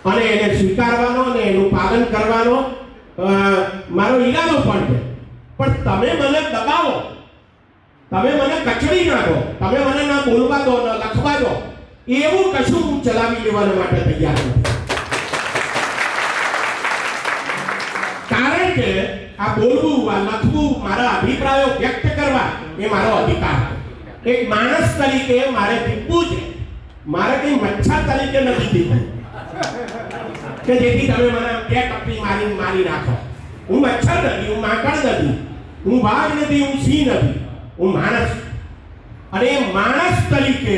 અને એને સ્વીકારવાનો અને એનું પાલન કરવાનો મારો ઈરાદો પણ છે. પણ તમે મને દબાવો, તમે મને કચડી નાખો, તમે મને ના બોલવા દો, ના લખવા દો, એવું કશું હું ચલાવી લેવા માટે તૈયાર નથી. કારણ કે આ બોલવું, આ લખવું, મારા અભિપ્રાયો વ્યક્ત કરવા એ મારો અધિકાર છે. એક માણસ તરીકે મારે જીવવું છે. મારે કઈ મચ્છર તરીકે નથી જીવવું કે જેથી તમે મને બે ટપ્પી મારી નાખો. હું મચ્છર નથી, હું માંકડ નથી, હું વાઘ નથી, હું સિંહ નથી, હું માણસ. અને માણસ તરીકે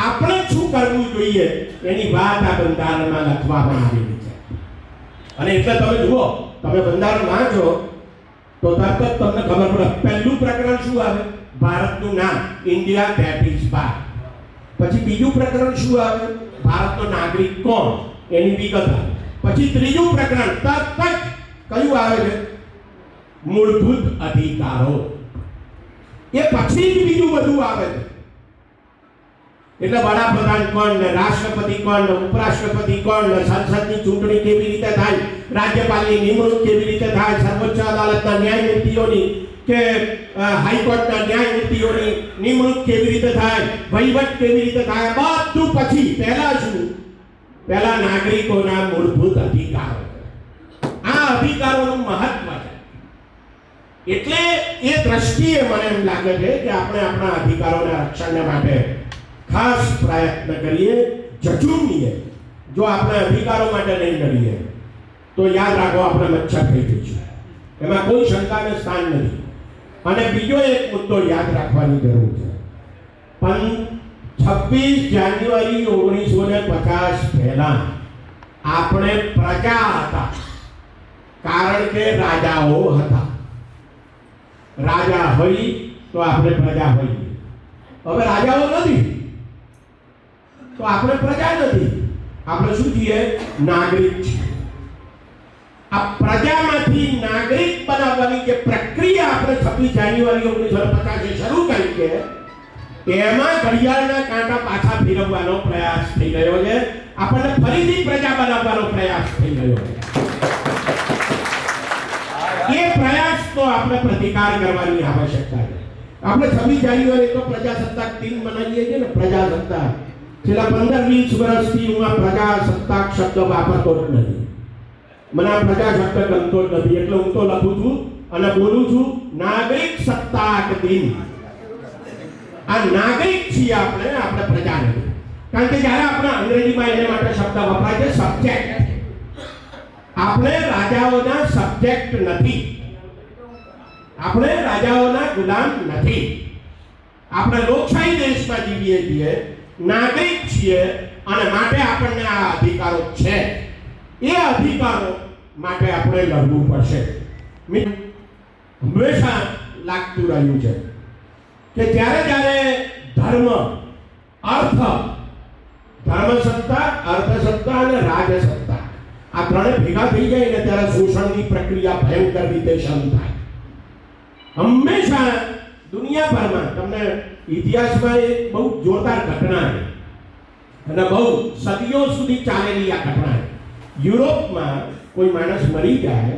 આપણે જ શું કરવું જોઈએ એની વાત આ બંધારણમાં લખવામાં આવેલી છે. અને એટલે તમે જુઓ, તમે બંધારણ વાંચો તો તરત જ તમને ખબર પડે. પહેલું પ્રકરણ શું આવે? ભારતનું નામ, ઇન્ડિયા ધેટ ઇઝ ભારત. પછી બીજું પ્રકરણ શું આવે? ભારતનો નાગરિક કોણ, એની વિગત આવે. પછી ત્રીજું પ્રકરણ તરત જ કયું આવે છે? મૂળભૂત અધિકારો. એ પછી જ બીજું બધું આવે છે. એટલે વડાપ્રધાન કોણ ને રાષ્ટ્રપતિ કોણ ને ઉપરાષ્ટ્રપતિ કોણ ને સંસદની ચૂંટણી કેવી રીતે થાય, રાજ્યપાલની નિમણૂક કેવી રીતે થાય, સર્વોચ્ચ અદાલતના ન્યાયમૂર્તિઓની કે હાઈકોર્ટના ન્યાયમૂર્તિઓની નિમણૂક કેવી રીતે થાય, વહીવટ કેવી રીતે થાય, બધું પછી. પહેલા શું? પહેલા નાગરિકોના મૂળભૂત અધિકારો. આ અધિકારોનું મહત્વ છે. એટલે એ દ્રષ્ટિએ મને એમ લાગે છે કે આપણે આપણા અધિકારોના રક્ષણ માટે ખાસ પ્રયત્ન કરીએ, ઝઝૂમીએ. જો આપણે અધિકારો માટે નહીં કરીએ તો યાદ રાખો આપણે મચ્છર થઈ જઈશું. એમાં કોઈ શંકાને સ્થાન નથી. અને બીજો એક મુદ્દો યાદ રાખવાની જરૂર છે. 26 જાન્યુઆરી 1950 પહેલા આપણે પ્રજા હતા, કારણ કે રાજાઓ હતા. રાજા હોય તો આપણે પ્રજા હોઈએ. હવે રાજાઓ નથી તો આપણે પ્રજા નથી. આપણે શું છીએ? નાગરિક છીએ. આ પ્રજામાંથી નાગરિક બનાવવાની જે પ્રક્રિયા આપણે 26 જાન્યુઆરી 1950 શરૂ કરી છે, એમાં ઘડિયાળના કાંટા પાછા ફેરવવાનો પ્રયાસ થઈ રહ્યો છે. આપણને ફરીથી પ્રજા બનાવવાનો પ્રયાસ થઈ રહ્યો છે. એ પ્રયાસનો આપણે પ્રતિકાર કરવાની આવશ્યકતા છે. આપણે 26 જાન્યુઆરી તો પ્રજાસત્તાક દિન મનાવીએ છીએ ને, પ્રજાસત્તાક. છેલ્લા 15-20 વર્ષથી હું આ પ્રજાસત્તાક શબ્દ વાપરતો જ નથી. મને આ પ્રજા શબ્દ ગમતો જ નથી. એટલે હું તો લખું છું અને બોલું છું નાગરિક સત્તાક દિન. આ નાગરિક છીએ આપણે, આપણે પ્રજા નથી. કારણ કે જ્યારે આપણે અંગ્રેજીમાં એને માટે શબ્દ વપરાય છે સબ્જેક્ટ. આપણે રાજાઓના સબ્જેક્ટ નથી. આપણે રાજાઓના ગુલામ નથી. આપણે લોકશાહી દેશમાં જીવીએ છીએ, નાગરિક છીએ અને માટે આપણને આ અધિકારો છે. એ અધિકારો માટે આપણે લડવું પડશે. હંમેશા લાગતું રહ્યું છે કે જ્યારે ધર્મ, અર્થ, ધર્મસત્તા, અર્થસત્તા અને રાજસત્તા આ ત્રણે ભેગા થઈ જાય ને ત્યારે શોષણની પ્રક્રિયા ભયંકર રીતે શરૂ થાય. હંમેશા દુનિયાભરમાં તમને ઇતિહાસમાં એક બહુ જોરદાર ઘટના છે અને બહુ સદીઓ સુધી ચાલેલી આ ઘટના છે. યુરોપમાં કોઈ માણસ મરી જાય,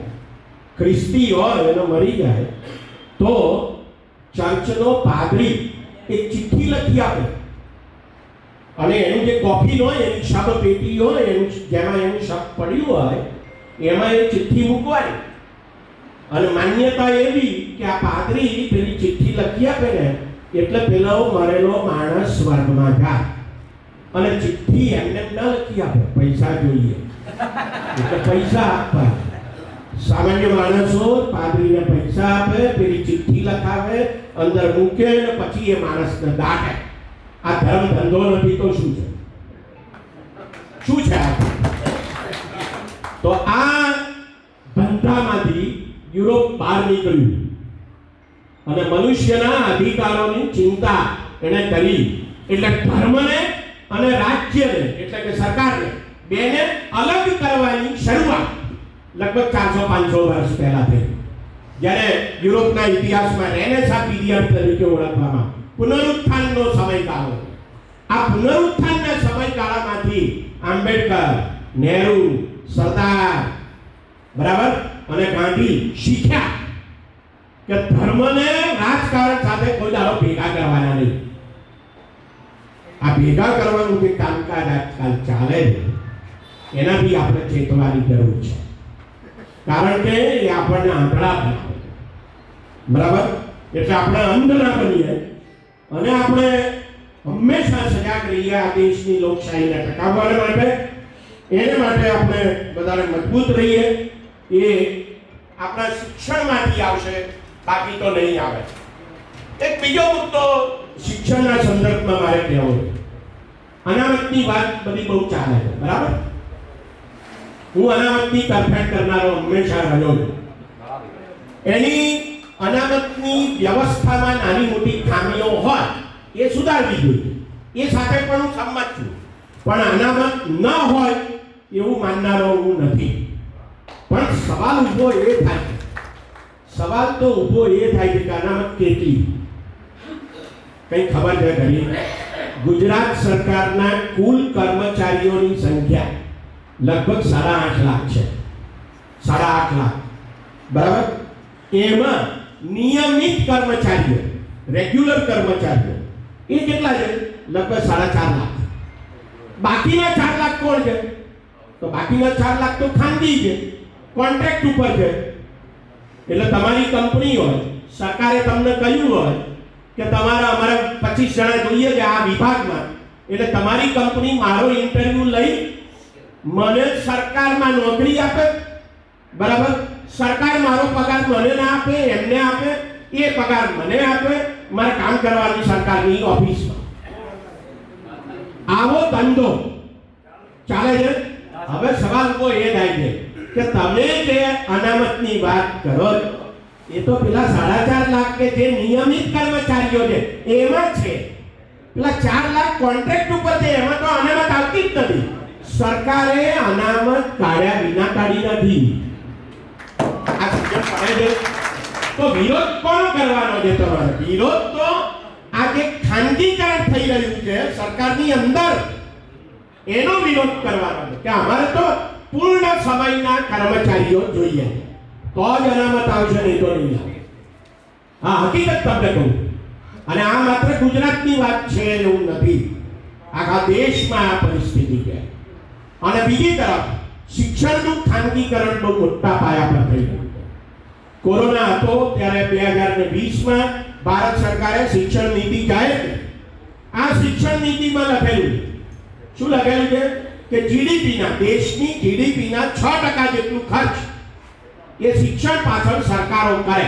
ખ્રિસ્તી હોય એનો મરી જાય, તો ચર્ચનો પાદરી એક ચિઠ્ઠી લખી આપે અને એનું જે કોફીન હોય, એની શબ પેટી હોય, એનું જેમાં એનું શબ પડ્યું હોય એમાં એ ચિઠ્ઠી મૂકવાની. અને માન્યતા એવી કે આ પાદરી પેલી ચિઠ્ઠી લખી આપે ને એટલે પેલો મરેલો માણસ સ્વર્ગમાં જાય. અને ચિઠ્ઠી એમને ન લખી આપે, પૈસા જોઈએ એટલે પૈસા આપવા. સામાન્ય માણસો પાદરીને પૈસા આપે, પેલી ચિઠ્ઠી લખાવે, અંદર મૂકે ને પછી એ માણસને દાટે. આ ધર્મ ધંધો નથી તો શું છે? શું છે આ? તો આ ધંધામાંથી યુરોપ બહાર નીકળ્યું અને મનુષ્યના અધિકારોની ચિંતા એને કરી. એટલે ધર્મને અને રાજ્યને એટલે કે સરકારને બેને અલગ કરવાની શરૂઆત લગભગ 400-500 વર્ષ પહેલા થઈ. જ્યારે યુરોપના ઇતિહાસમાં રેનેસાં પીરિયડ તરીકે ઓળખવામાં પુનરુત્થાનનો સમયગાળો. આ પુનરુત્થાનના સમયગાળામાંથી આંબેડકર, નહેરુ, સરદાર, બરાબર, અને ગાંધી શીખ્યા કે ધર્મને રાજકારણ સાથે કોઈ દાડો ભેગા કરવાના નહીં. આ ભેગા કરવાનું જે કામકાજ આજકાલ ચાલે છે એનાથી આપણે ચેતવાની જરૂર છે. કારણ કે એ આપણને આંધળા બનાવે. બરાબર? એટલે આપણે અંધ ના બનીએ અને આપણે હંમેશા સજાગ રહીએ આ દેશની લોકશાહીને ટકાવવા માટે. એને માટે આપણે વધારે મજબૂત રહીએ. એ આપણા શિક્ષણમાંથી આવશે, બાકી તો નહીં આવે. એક બીજો મુદ્દો શિક્ષણના સંદર્ભમાં મારે કહેવો અનામતની વાત બધી બહુ ચાલે છે, બરાબર? હું અનામતની તરફેણ કરનારો હંમેશા રહ્યો છું. એની અનામતની વ્યવસ્થામાં નાની મોટી ખામીઓ હોય એ સુધારવી જોઈએ, એ સાથે પણ હું સંમત છું. પણ અનામત ન હોય એવું માનનારો હું નથી. પણ સવાલ ઊભો એ થાય છે, સવાલ તો ઊભો એ થાય છે કે અનામત કેટલી? કઈ ખબર છે ખરી? ગુજરાત સરકારના કુલ કર્મચારીઓની સંખ્યા લગભગ 8.5 લાખ છે. 8.5 લાખ, બરાબર? એમાં નિયમિત કર્મચારીઓ, રેગ્યુલર કર્મચારીઓ એ કેટલા છે? લગભગ 4.5 લાખ. બાકીના 4 લાખ કોણ છે? તો બાકીના 4 લાખ તો ખાનગી છે, કોન્ટ્રાક્ટ ઉપર છે. એટલે તમારી કંપની હોય, સરકારે તમને કહ્યું હોય કે તમારા અમારે 25 જણા જોઈએ છે આ વિભાગમાં, એટલે તમારી કંપની મારો ઇન્ટરવ્યુ લઈ મને સરકારમાં નોકરી આપે, બરાબર? સરકાર મારો પગાર મને ના આપે, એમને આપે, એ પગાર મને આપે, મારે કામ કરવાની સરકારની ઓફિસમાં. આવો ધંધો ચાલે છે. હવે સવાલ તો એ થાય છે કે તમે જે અનામતની વાત કરો એ તો પેલા 4.5 લાખ કે જે નિયમિત કર્મચારીઓ છે એમાં છે. પેલા 4 લાખ કોન્ટ્રાક્ટ ઉપર છે, એમાં તો અનામત આવતી જ નથી. સરકારે અનામત કાઢ્યા વિના કાઢી નથી. આ સમજણ પડે છે? તો વિરોધ કોણ કરવાનો છે તમારે? વિરોધ તો આ જે ખાનગીકરણ થઈ રહ્યું છે સરકારની અંદર, એનો વિરોધ કરવાનો છે કે અમારે તો પૂર્ણ સમયના કર્મચારીઓ જોઈએ, તો જ અનામત આવશે, નહીં તો નહીં આવે. હા, હકીકત તમને કહું. અને આ માત્ર ગુજરાતની વાત છે એવું નથી, આખા દેશમાં આ પરિસ્થિતિ છે. અને બીજી તરફ શિક્ષણનું ખાનગીકરણ બહુ મોટા પાયા પર થઈ રહ્યું છે. કોરોના હતો ત્યારે 2020માં ભારત સરકારે શિક્ષણ નીતિ જાહેર કરી. આ શિક્ષણ નીતિમાં લખેલું છે, શું લખેલું છે? કે જીડીપીના, દેશની જીડીપીના 6% જેટલું ખર્ચ એ શિક્ષણ પાછળ સરકારો કરે.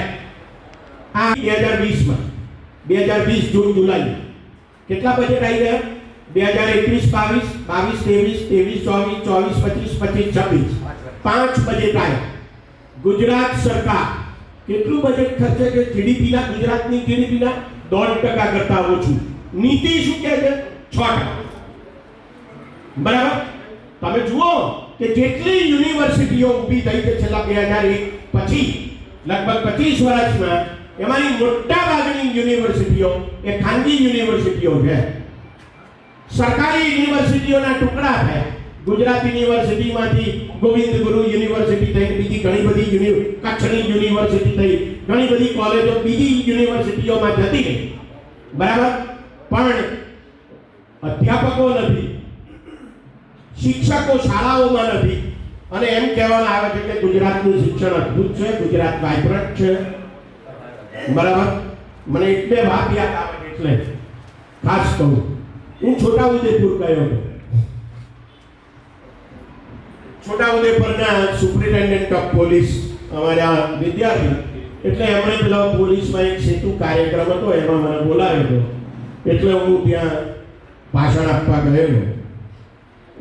આ 2020માં 2020 જૂન જુલાઈ કેટલા બજેટ આવી ગયા? 2021 22 23 24 25 26 5 બજેટ આવ્યા. ગુજરાત સરકાર કેટલું બજેટ ખર્ચે છે? જીડીપીના, ગુજરાતની જીડીપીના 1.5% કરતા ઓછું. નીતિ શું કહે છે? 6%. બરાબર? તમે જુઓ કે જેટલી યુનિવર્સિટીઓ ઊભી થઈ છે છેલ્લા 2001 પછી લગભગ 25 વર્ષમાં, એમાંની મોટા ભાગની યુનિવર્સિટીઓ એ ખાનગી યુનિવર્સિટીઓ છે. સરકારી યુનિવર્સિટીઓના ટુકડા થયા. ગુજરાત યુનિવર્સિટીમાંથી ગોવિંદ ગુરુ યુનિવર્સિટી થઈ, બીજી ઘણી બધી કચ્છની યુનિવર્સિટી થઈ, ઘણી બધી કોલેજો બીજી યુનિવર્સિટીઓમાં જતી રહી, બરાબર? પણ અધ્યાપકો નથી, શિક્ષકો શાળાઓમાં નથી. અને એમ કહેવામાં આવે છે કે ગુજરાતનું શિક્ષણ અદ્ભુત છે, ગુજરાત વાઇબ્રન્ટ છે, બરાબર? મને એટલે વાત યાદ આવે છે, એટલે ખાસ કહું, હું છોટાઉદેપુર ગયો હતો. છોટાઉદેપુરના સુપ્રિન્ટેન્ડન્ટ ઓફ પોલીસ અમારા વિદ્યાર્થી, એટલે એમણે પેલો પોલીસમાં એક સેતુ કાર્યક્રમ હતો, એમાં મને બોલાવ્યો હતો. એટલે હું ત્યાં ભાષણ આપવા ગયેલો.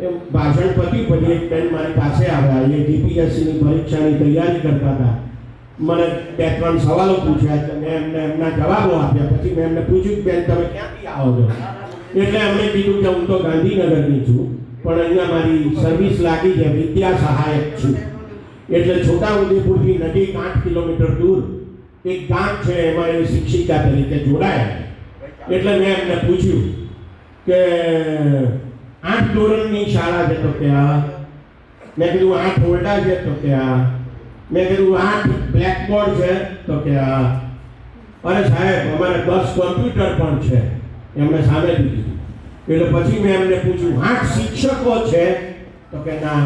એ ભાષણ પતી પછી એક બેન મારી પાસે આવ્યા, એ જીપીએસસીની પરીક્ષાની તૈયારી કરતા હતા. મને 2-3 સવાલો પૂછ્યા, મેં એમને એમના જવાબો આપ્યા. પછી મેં એમને પૂછ્યું કે બેન તમે ક્યાંથી આવો છો? એટલે એમણે કીધું કે હું તો ગાંધીનગરની છું, પણ અહીંયા મારી સર્વિસ લાગી છે, વિદ્યા સહાયક છું. એટલે છોટાઉદેપુરથી નજીક 8 કિલોમીટર દૂર એક ગામ છે, એમાં એ શિક્ષિકા તરીકે જોડાયા. એટલે મેં એમને પૂછ્યું કે 8 ધોરણની શાળા છે? તો કે હા. મેં કીધું 8 ઓરડા છે? તો કે હા. મેં કીધું 8 બ્લેકબોર્ડ છે? તો કે હા. અરે સાહેબ અમારે 10 કોમ્પ્યુટર પણ છે, એમણે સામે દીધું. એટલે પછી મેં એમને પૂછ્યું 8 શિક્ષકો છે? તો કે ના,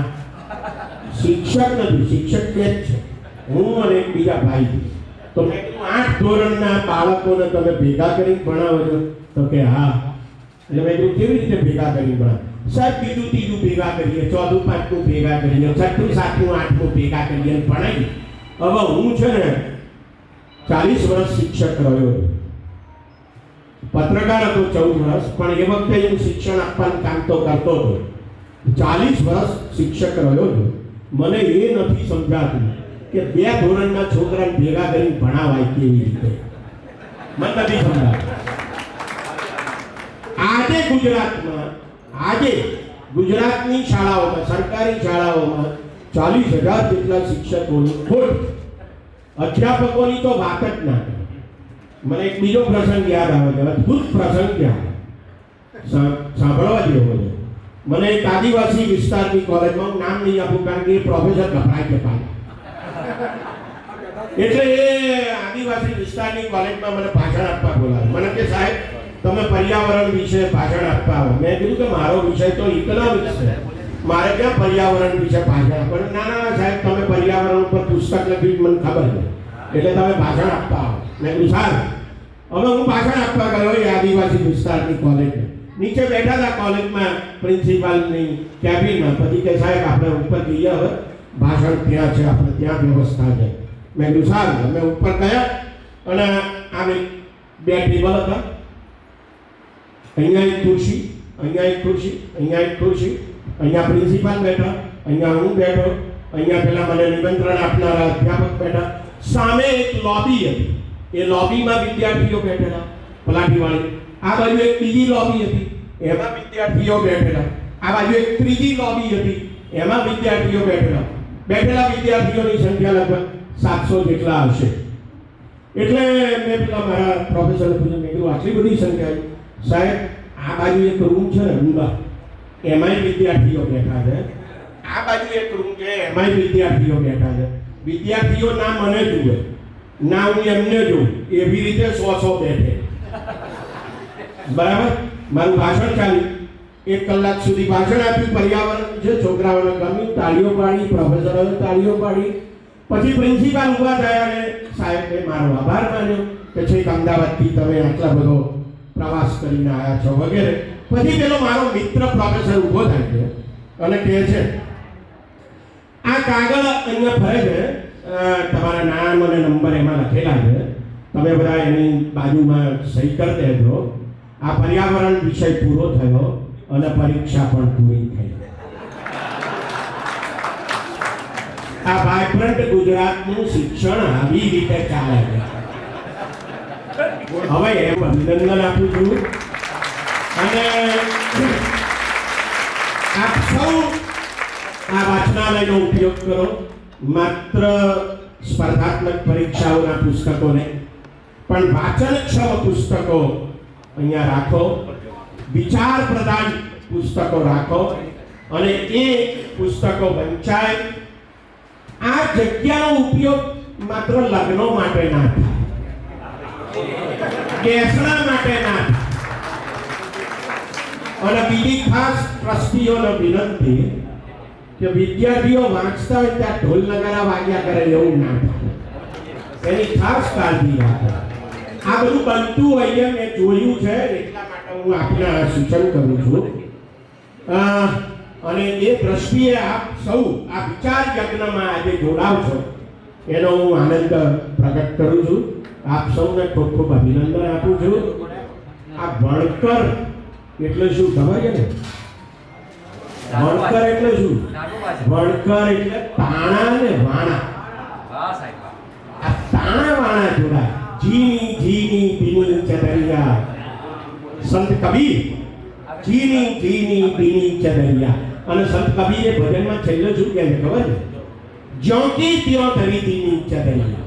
શિક્ષક નથી, શિક્ષક કે જ છે, હું અને એક બીજા ભાઈ. તો મેં કીધું 8 ધોરણના બાળકોને તમે ભેગા કરી ભણાવો છો? તો કે હા. એટલે મેં કીધું કેવી રીતે ભેગા કરી ભણાવો? સાહેબ બીજું ત્રીજું ભેગા કરીએ, ચોથું પાંચમું ભેગા કરીએ, છઠ્ઠું સાતમું આઠમું ભેગા કરીએ ભણાવી. હવે હું છે ને 40 વર્ષ શિક્ષક રહ્યો, પત્રકાર હતો 14 વર્ષ, પણ એ વખતે હું શિક્ષણ આપવાનું કામ તો કરતો હતો. 40 વર્ષ શિક્ષક રહ્યો છું. મને એ નથી સમજાતું કે 2 ધોરણના છોકરાને ભેગા કરીને ભણાવાય કેવી રીતે. મને નથી સમજાતું. આજે ગુજરાતની શાળાઓમાં, સરકારી શાળાઓમાં 40,000 જેટલા શિક્ષકોની ખોટ. અધ્યાપકોની તો વાત જ ના કરે. મને એક બીજો પ્રસંગ યાદ આવે છે, અદ્ભુત પ્રસંગ યાદ સાંભળવા જેવો છે. મને એક આદિવાસી વિસ્તારની કોલેજમાં, હું નામ નહીં આપું કારણ કે એ પ્રોફેસર ગભરાય છે પાછા. એટલે એ આદિવાસી વિસ્તારની કોલેજમાં મને ભાષણ આપવા બોલાવ્યો. મને કે સાહેબ તમે પર્યાવરણ વિશે ભાષણ આપવા આવો. મેં કીધું કે મારો વિષય તો ઇકોનોમિક્સ છે, મારે ક્યાં પર્યાવરણ વિશે ભાષણ આપવાનું. ના ના સાહેબ, તમે પર્યાવરણ ઉપર પુસ્તક લખ્યું મને ખબર છે, એટલે તમે ભાષણ આપવા આવો. મેં કીધું સારું. હવે હું ભાષણ આપવા ગયો એ આદિવાસી વિસ્તારની કોલેજમાં. નીચે બેઠા હતા કોલેજમાં પ્રિન્સિપાલની કેબિનમાં. પછી કે સાહેબ આપણે ઉપર જઈએ, હવે ભાષણ ત્યાં છે, આપણે ત્યાં વ્યવસ્થા છે. મેં કીધું સારું. અમે ઉપર ગયા અને આમ 2 ટેબલ હતા. અહીંયા એક ખુરશી, અહીંયા એક ખુરશી, અહીંયા એક ખુરશી. અહીંયા પ્રિન્સિપાલ બેઠા, અહીંયા હું બેઠો, અહીંયા પેલા મને નિમંત્રણ આપનારા અધ્યાપક બેઠા. સામે એક લોબી હતી, એ લોબીમાં વિદ્યાર્થીઓ બેઠેલા પલાઠીવાળી. આ બાજુ એક બીજી લોબી હતી, એમાં વિદ્યાર્થીઓ બેઠેલા. આ બાજુ એક ત્રીજી લોબી હતી, એમાં વિદ્યાર્થીઓ બેઠેલા. બેઠેલા વિદ્યાર્થીઓની સંખ્યા લગભગ 700 જેટલા હશે. એટલે મેં પેલા મારા પ્રોફેસરને પૂછ્યું, મેં કીધું આટલી બધી સંખ્યા? સાહેબ આ બાજુ એક રૂમ છે ને ઊંઘા, એમાંય વિદ્યાર્થીઓ બેઠા છે. આ બાજુ એક રૂમ છે, એમાંય વિદ્યાર્થીઓ બેઠા છે. વિદ્યાર્થીઓ ના મને જુએ ના હું એમને જોઉં, એવી રીતે 100 બેઠે. બરાબર. મારું ભાષણ ચાલ્યું. 1 કલાક સુધી ભાષણ આપ્યું. પર્યાવરણ છે, છોકરાઓને ગમ્યું, તાળીઓ પાડી, પ્રોફેસરોએ તાળીઓ પાડી. પછી પ્રિન્સિપાલ ઊભા થયા અને સાહેબે મારો આભાર માન્યો કે છેક અમદાવાદથી તમે આટલા બધો પ્રવાસ કરીને આવ્યા છો વગેરે. પછી પેલો મારો મિત્ર પ્રોફેસર ઊભો થાય છે અને કહે છે, આ કાગળ અહીંયા ફરે છે, તમારા નામ અને નંબર એમાં લખેલા છે, તમે બધા એની બાજુમાં સહી કરી દેજો. આ પર્યાવરણ વિષય પૂરો થયો અને પરીક્ષા પણ પૂરી થઈ. આ વાઇબ્રન્ટ ગુજરાતનું શિક્ષણ આવી રીતે ચાલે છે. હવે એમ અભિનંદન આપું છું અને આપ સૌ આ વાંચનાલયનો ઉપયોગ કરો. માત્ર સ્પર્ધાત્મક પરીક્ષાઓના પુસ્તકોને પણ વાચનક્ષમ પુસ્તકો અહીંયા રાખો, વિચાર પ્રધાન પુસ્તકો રાખો અને એ પુસ્તકો વંચાય. આ જગ્યાનો ઉપયોગ માત્ર લગ્નો માટે ના થાય, બેસણા માટે ના થાય. અને બીજી ખાસ ટ્રસ્ટીઓને વિનંતી કે વિદ્યાર્થીઓ વાંચતા હોય ત્યાં ઢોલ નગારા વાગ્યા કરે એવું ના થાય, એની ખાસ કાળજી રાખો. આ બધું બનતું હોય છે, મેં જોયું છે, એટલા માટે હું આપને સૂચન કરું છું. અને એ દ્રષ્ટિએ આપ સૌ આ વિચાર યજ્ઞમાં આજે જોડાવ છો એનો હું આનંદ પ્રગટ કરું છું. આપ સૌને ખૂબ ખૂબ અભિનંદન આપું છું. આ વણકર એટલે શું ખબર છે ને? વણકર એટલે શું? વણકર એટલે તાણા ને વાણા. આ તાણા વાણા જોડાય. જીની જીની બીની ચદરિયા. સંત કબીર જીની જીની બીની ચદરિયા. અને સંત કબીરે ભજનમાં છેલ્લે શું કહે ખબર છે? જ્યોતિ ત્યો ધરી દીની ચદરિયા,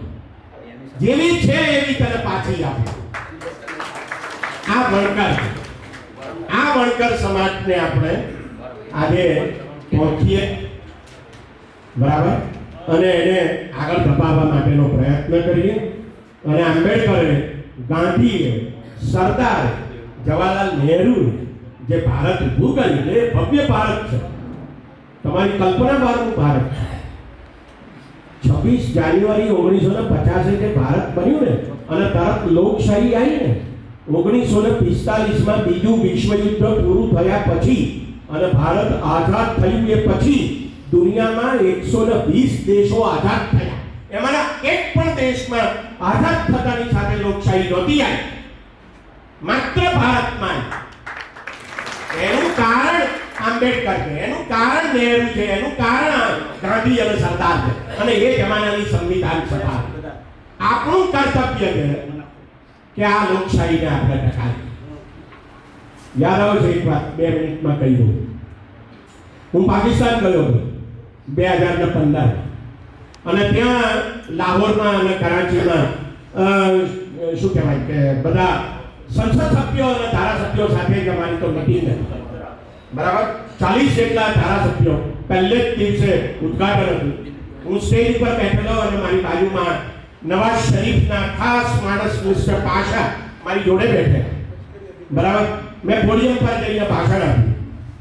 જેવી છે એવી તને પાછી આપે. આ વણકર સમાજને આપણે આજે પહોંચીએ, બરાબર, અને એને આગળ ધપાવવા માટેનો પ્રયત્ન કરીએ. અને આંબેડકરે, ગાંધીએ, સરદાર જવાહરલાલ નહેરુએ જે ભારત ઊભું કર્યું એ ભવ્ય ભારત છે, તમારી કલ્પના બહારનું ભારત છે. 26 જાન્યુઆરી 1950 જે ભારત બન્યું ને, અને તરત લોકશાહી આવી ને 1945માં બીજું વિશ્વયુદ્ધ પૂરું થયા પછી અને ભારત આઝાદ થયું એ પછી દુનિયામાં 120 દેશો આઝાદ થયા. એમાંના એક પણ દેશમાં આઝાદ થતાની સાથે લોકશાહી નહોતી આવી. માત્ર ભારતમાં એનું કારણ આંબેડકર છે, એનું કારણ નહેરુ છે, એનું કારણ ગાંધી અને સરદાર છે અને એ જમાનાની સંવિધાન સભા. આપણું કર્તવ્ય છે કે આ લોકશાહીને આપણે ટકાવીએ. યાદ આવે છે એક વાત 2 મિનિટમાં કહી દઉં. હું પાકિસ્તાન ગયો હતો 2015 અને ત્યાં લાહોરમાં અને કરાચીમાં શું કહેવાય કે બધા સંસદ સભ્યો અને ધારાસભ્યો સાથે જ અમારી તો મીટિંગ હતી. બરાબર 40 જેટલા ધારાસભ્યો. પહેલે જ દિવસે ઉદ્ઘાટન હતું. હું સ્ટેજ ઉપર બેઠેલો અને મારી બાજુમાં નવાઝ શરીફના ખાસ માણસ મિસ્ટર પાશા મારી જોડે બેઠેલા. બરાબર મેં પોડિયમ પર જઈને ભાષણ આપ્યું.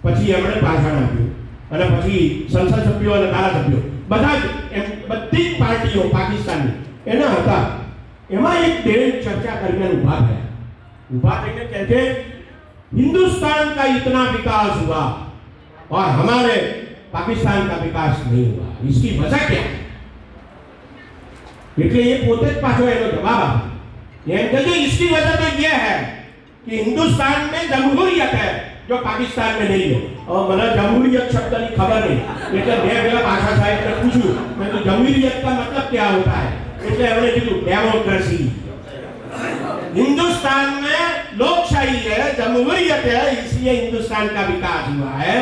પછી એમણે ભાષણ આપ્યું અને પછી સંસદ સભ્યો અને ધારાસભ્યો બધા જ બધી જ પાર્ટીઓ પાકિસ્તાનની એના હતા. એમાં એક બેન ચર્ચા દરમિયાન ઊભા થઈને કહે છે हिंदुस्तान का इतना विकास हुआ और हमारे पाकिस्तान का विकास नहीं हुआ, इसकी वजह क्या है? એટલે એ પોતે જ પાછો એનો જવાબ આપે. એમ કહે इसकी वजह तो ये है कि हिंदुस्तान में जमहूरियत है जो पाकिस्तान में नहीं है. और મને जमहूरियत शब्द की खबर नहीं એટલે મેં પેલા ભાષા સાહેબને પૂછ્યું મેં તો जमहूरियत का मतलब क्या होता है એટલે એમણે કીધું डेमोक्रेसी. हिंदुस्तान में लोकशाही है, जमहूरियत है, इसलिए हिंदुस्तान का विकास हुआ है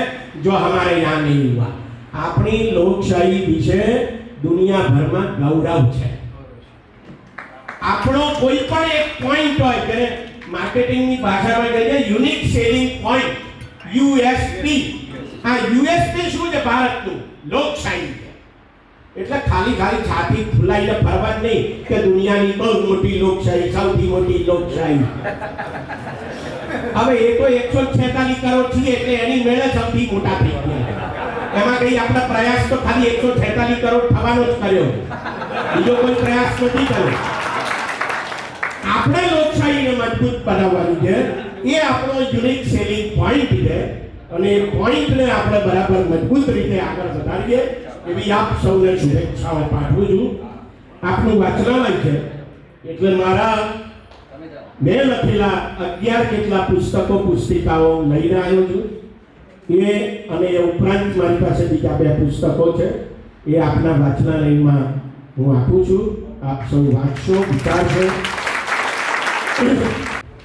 जो हमारे यहाँ नहीं हुआ. अपनी लोकशाही विषय दुनिया भर में गौरव है. આપણો કોઈ પણ એક પોઈન્ટ હોય કે માર્કેટિંગની ભાષામાં કહીએ યુનિક સેલિંગ પોઈન્ટ યુએસપી. આ યુએસપી શું છે? ભારતનું લોકશાહી. એટલે ખાલી છાતી ફૂલાઈને ફરવા જ નહીં કે દુનિયાની બહુ મોટી લોકશાહી, સૌથી મોટી લોકશાહી. હવે એ તો 146 કરોડ છે એટલે એની મેળે સૌથી મોટા થઈ ગયા. એમાં કઈ આપણો પ્રયાસ તો ખાલી 146 કરોડ થવાનો જ કર્યો, બીજો કોઈ પ્રયાસ નથી કર્યો. આપણે લોકશાહીને મજબૂત બનાવવાની છે, એ આપણો યુનિક સેલિંગ પોઈન્ટ છે અને એ પોઈન્ટને આપણે બરાબર મજબૂત રીતે આગળ વધારીએ એવી આપ સૌને શુભેચ્છાઓ પાઠવું છું. આપનું વાંચનાલય છે એટલે મારા મેં લખેલા 11 જેટલા પુસ્તકો પુસ્તિકાઓ લઈને આવ્યો છું. એ અને એ ઉપરાંત મારી પાસે બીજા 2 પુસ્તકો છે એ આપના વાંચનાલયમાં હું આપું છું. આપ સૌ વાંચશો, વિચારશો.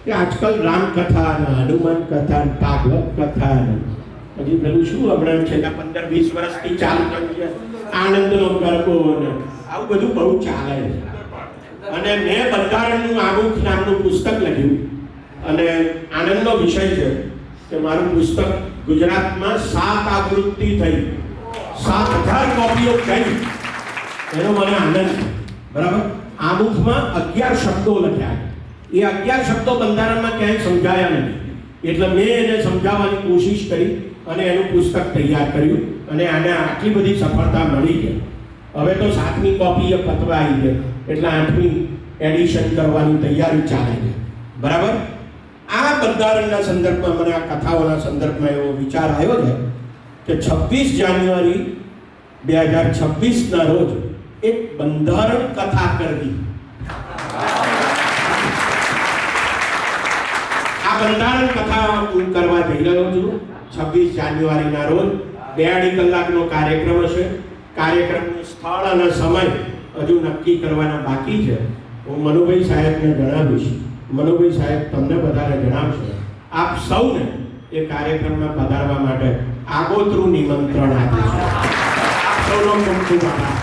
કે આજકાલ રામકથા અને હનુમાન કથા અને ભાગવત કથા હજી પેલું શું હમણાં છેલ્લા 15-20 વર્ષથી ચાલુ થયું છે આનંદનો ગરબો અને આવું બધું બહુ ચાલે છે. અને મેં બંધારણનું આમુખ નામનું પુસ્તક લખ્યું અને આનંદનો વિષય છે કે મારું પુસ્તક ગુજરાતમાં 7 આવૃત્તિ થઈ, 7000 કોપીઓ થઈ, એનો મને આનંદ છે. બરાબર આમુખમાં 11 શબ્દો લખ્યા. એ 11 શબ્દો બંધારણમાં ક્યાંય સમજાયા નથી એટલે મેં એને સમજાવવાની કોશિશ કરી અને એનું પુસ્તક તૈયાર કર્યું અને આને આટલી બધી સફળતા મળી છે. હવે તો 7મી કોપી પતવા આવી છે એટલે 8મી એડિશન કરવાની તૈયારી ચાલે છે. બરાબર આ બંધારણના સંદર્ભમાં મને આ કથાઓના સંદર્ભમાં એવો વિચાર આવ્યો છે કે 26 જાન્યુઆરી 2026ના રોજ એક બંધારણ કથા કરવી. આ બંધારણ કથા હું કરવા જઈ રહ્યો છું. 26 જાન્યુઆરીના રોજ 2.5 કલાકનો કાર્યક્રમ હશે. કાર્યક્રમનું સ્થળ અને સમય હજુ નક્કી કરવાના બાકી છે. હું મનુભાઈ સાહેબને જણાવીશ. મનુભાઈ સાહેબ તમને બધાને જણાવશે. આપ સૌને એ કાર્યક્રમમાં પધારવા માટે આગોતરું નિમંત્રણ આપીશું. આપ સૌનો ખૂબ ખૂબ આભાર.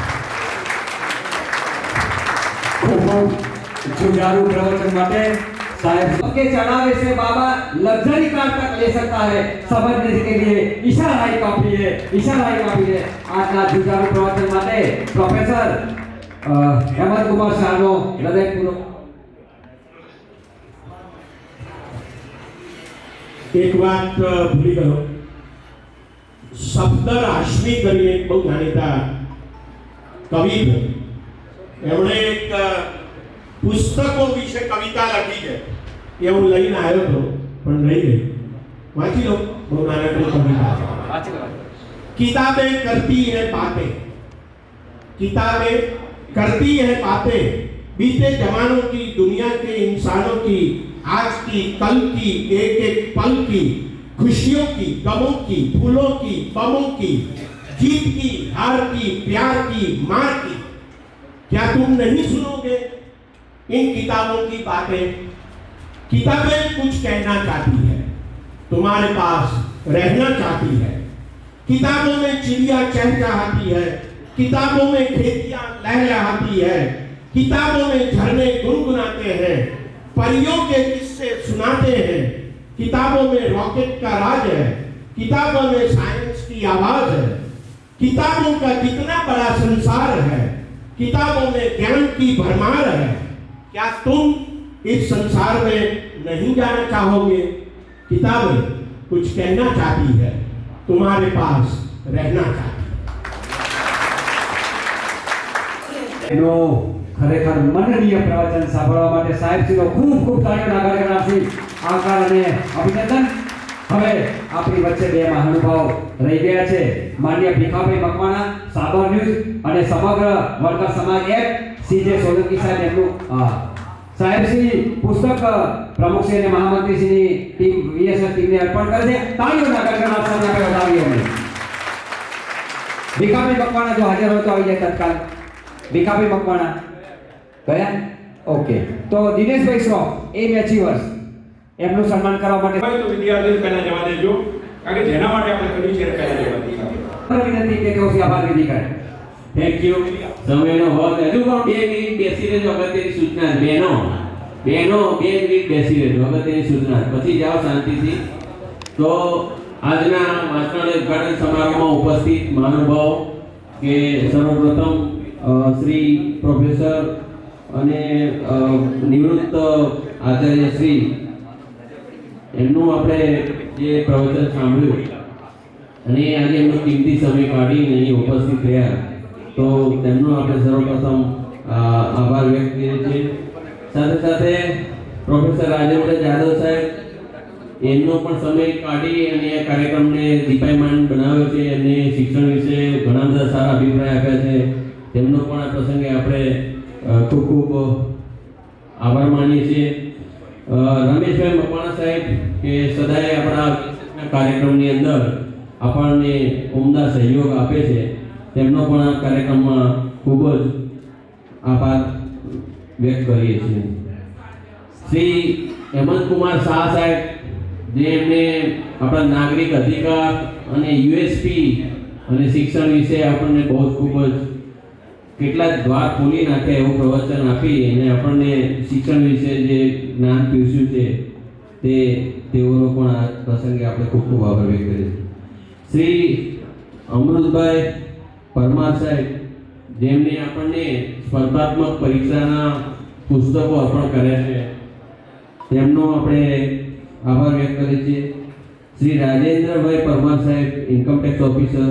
जुझारू प्रवचन माटे साहेब के चढ़ावे से बाबा लग्जरी कार तक ले सकता है समझने के लिए इशारा ही काफी है, इशारा ही काफी है. आज ना जुझारू प्रवचन माटे प्रोफेसर हेमंत कुमार शाहनो हृदयपूर्वक एक बात भूली गयो. सफदर हाशमी કરીને એક બહુ જાણીતા કવિ છે. એમણે એક પુસ્તકો વિશે કવિતા લખી છે એ હું લઈને આવ્યો હતો પણ રહી ગઈ. વાંચી લો. બહુ નાનકડી કવિતા છે. किताबें करती है बातें, किताबें करती है बातें, बीते जमानों की, दुनिया के इंसानों की, आज की कल की एक एक पल की, खुशियों की, गमों की, फूलों की, बमों की, जीत की, हार की, प्यार की, मार की, क्या तुम नहीं सुनोगे इन किताबों की बातें? किताबें कुछ कहना चाहती है, तुम्हारे पास रहना चाहती है। किताबों में चिड़िया चहचहाती है, किताबों में खेतियां लहलहाती है, किताबों में झरने गुनगुनाते हैं, परियों के किस्से सुनाते हैं, किताबों में रॉकेट का राज है, किताबों में साइंस की आवाज है। किताबों का कितना बड़ा संसार है, किताबों में ज्ञान की भरमार है। क्या तुम इस संसार में नहीं जाना चाहोगे? किताबें कुछ कहना चाहती है, तुम्हारे पास रहना चाहती है। નો ખરેખર મનનીય પ્રવચન સાંભળવા માટે સાહેબશ્રીનો ખૂબ ખૂબ તાળીઓના ગણગણાટથી આવકાર અને અભિનંદન। હવે આપણી વચ્ચે બે મહાનુભાવ રહી ગયા છે, માનનીય ભીખાભાઈ મકવાણા, સાબર ન્યૂઝ અને સમગ્ર વર્કર સમાજ એપ, સીજે સોલંકી સાહેબ એમનું સાહેબશ્રી પુસ્તક પ્રમુખશ્રી અને મહામંત્રીશ્રીની ટીમ વીએસએસ ટીમને અર્પણ કરે છે। તાળીઓના ગણગણાટ સાથે આપણે વધાવીએ અમે। ભીખાભાઈ મકવાણા જો હાજર હોય તો આવી જાય તત્કાલ। ભીખાભાઈ મકવાણા ગયા? ઓકે, તો દિનેશભાઈ શ્રોફ એમ અચીવર્સ એમનું સન્માન કરવા માટે તો વિદ્યાર્થીઓ પહેલા જવા દેજો, કારણ કે જેના માટે આપણે કર્યું છે એને પહેલા જવા દીધા। વિનંતી કે તેઓ આભાર વિધિ કરે। Thank you. સમયનો હોત હજુ પણ 2 મિનિટ બેસી રહેજો, અગત્યની સૂચના। બહેનો 2 મિનિટ બેસી રહેજો, અગત્યની સૂચના, પછી જાઓ શાંતિથી। તો આજના વાંચનાલય ઉદ્ઘાટન સમારોહમાં ઉપસ્થિત મહાનુભાવ કે સર્વપ્રથમ શ્રી પ્રોફેસર અને નિવૃત્ત આચાર્ય શ્રી એમનું આપણે જે પ્રવચન સાંભળ્યું અને આજે એમનો કિંમતી સમય કાઢીને અહીં ઉપસ્થિત રહ્યા, તો તેમનો આપણે સર્વપ્રથમ આભાર વ્યક્ત કરીએ છીએ। સાથે સાથે પ્રોફેસર રાજેન્દ્ર જાદવ સાહેબ એમનો પણ સમય કાઢી અને આ કાર્યક્રમને દીપાયમાન બનાવ્યો છે, એમને શિક્ષણ વિશે ઘણા બધા સારા અભિપ્રાય આપ્યા છે, તેમનો પણ આ પ્રસંગે આપણે ખૂબ ખૂબ આભાર માનીએ છીએ। રમેશભાઈ મકવાણા સાહેબ કે સદાય આપણા કાર્યક્રમની અંદર આપણને ઉમદા સહયોગ આપે છે, તેમનો પણ આ કાર્યક્રમમાં ખૂબ જ આભાર વ્યક્ત કરીએ છીએ। શ્રી હેમંત કુમાર શાહ સાહેબ જે એમને આપણા નાગરિક અધિકાર અને યુએસપી અને શિક્ષણ વિશે આપણને બહુ ખૂબ જ કેટલા દ્વાર ખોલી નાખે એવું પ્રવચન આપી અને આપણને શિક્ષણ વિશે જે જ્ઞાન પીરસ્યું છે તે તેઓનો પણ આ પ્રસંગે આપણે ખૂબ ખૂબ આભાર વ્યક્ત કરીએ છીએ। શ્રી અમૃતભાઈ પરમાર સાહેબ જેમને આપણને સ્પર્ધાત્મક પરીક્ષાના પુસ્તકો અર્પણ કર્યા છે, તેમનો આપણે આભાર વ્યક્ત કરીએ છીએ। શ્રી રાજેન્દ્રભાઈ પરમાર સાહેબ ઇન્કમટેક્સ ઓફિસર,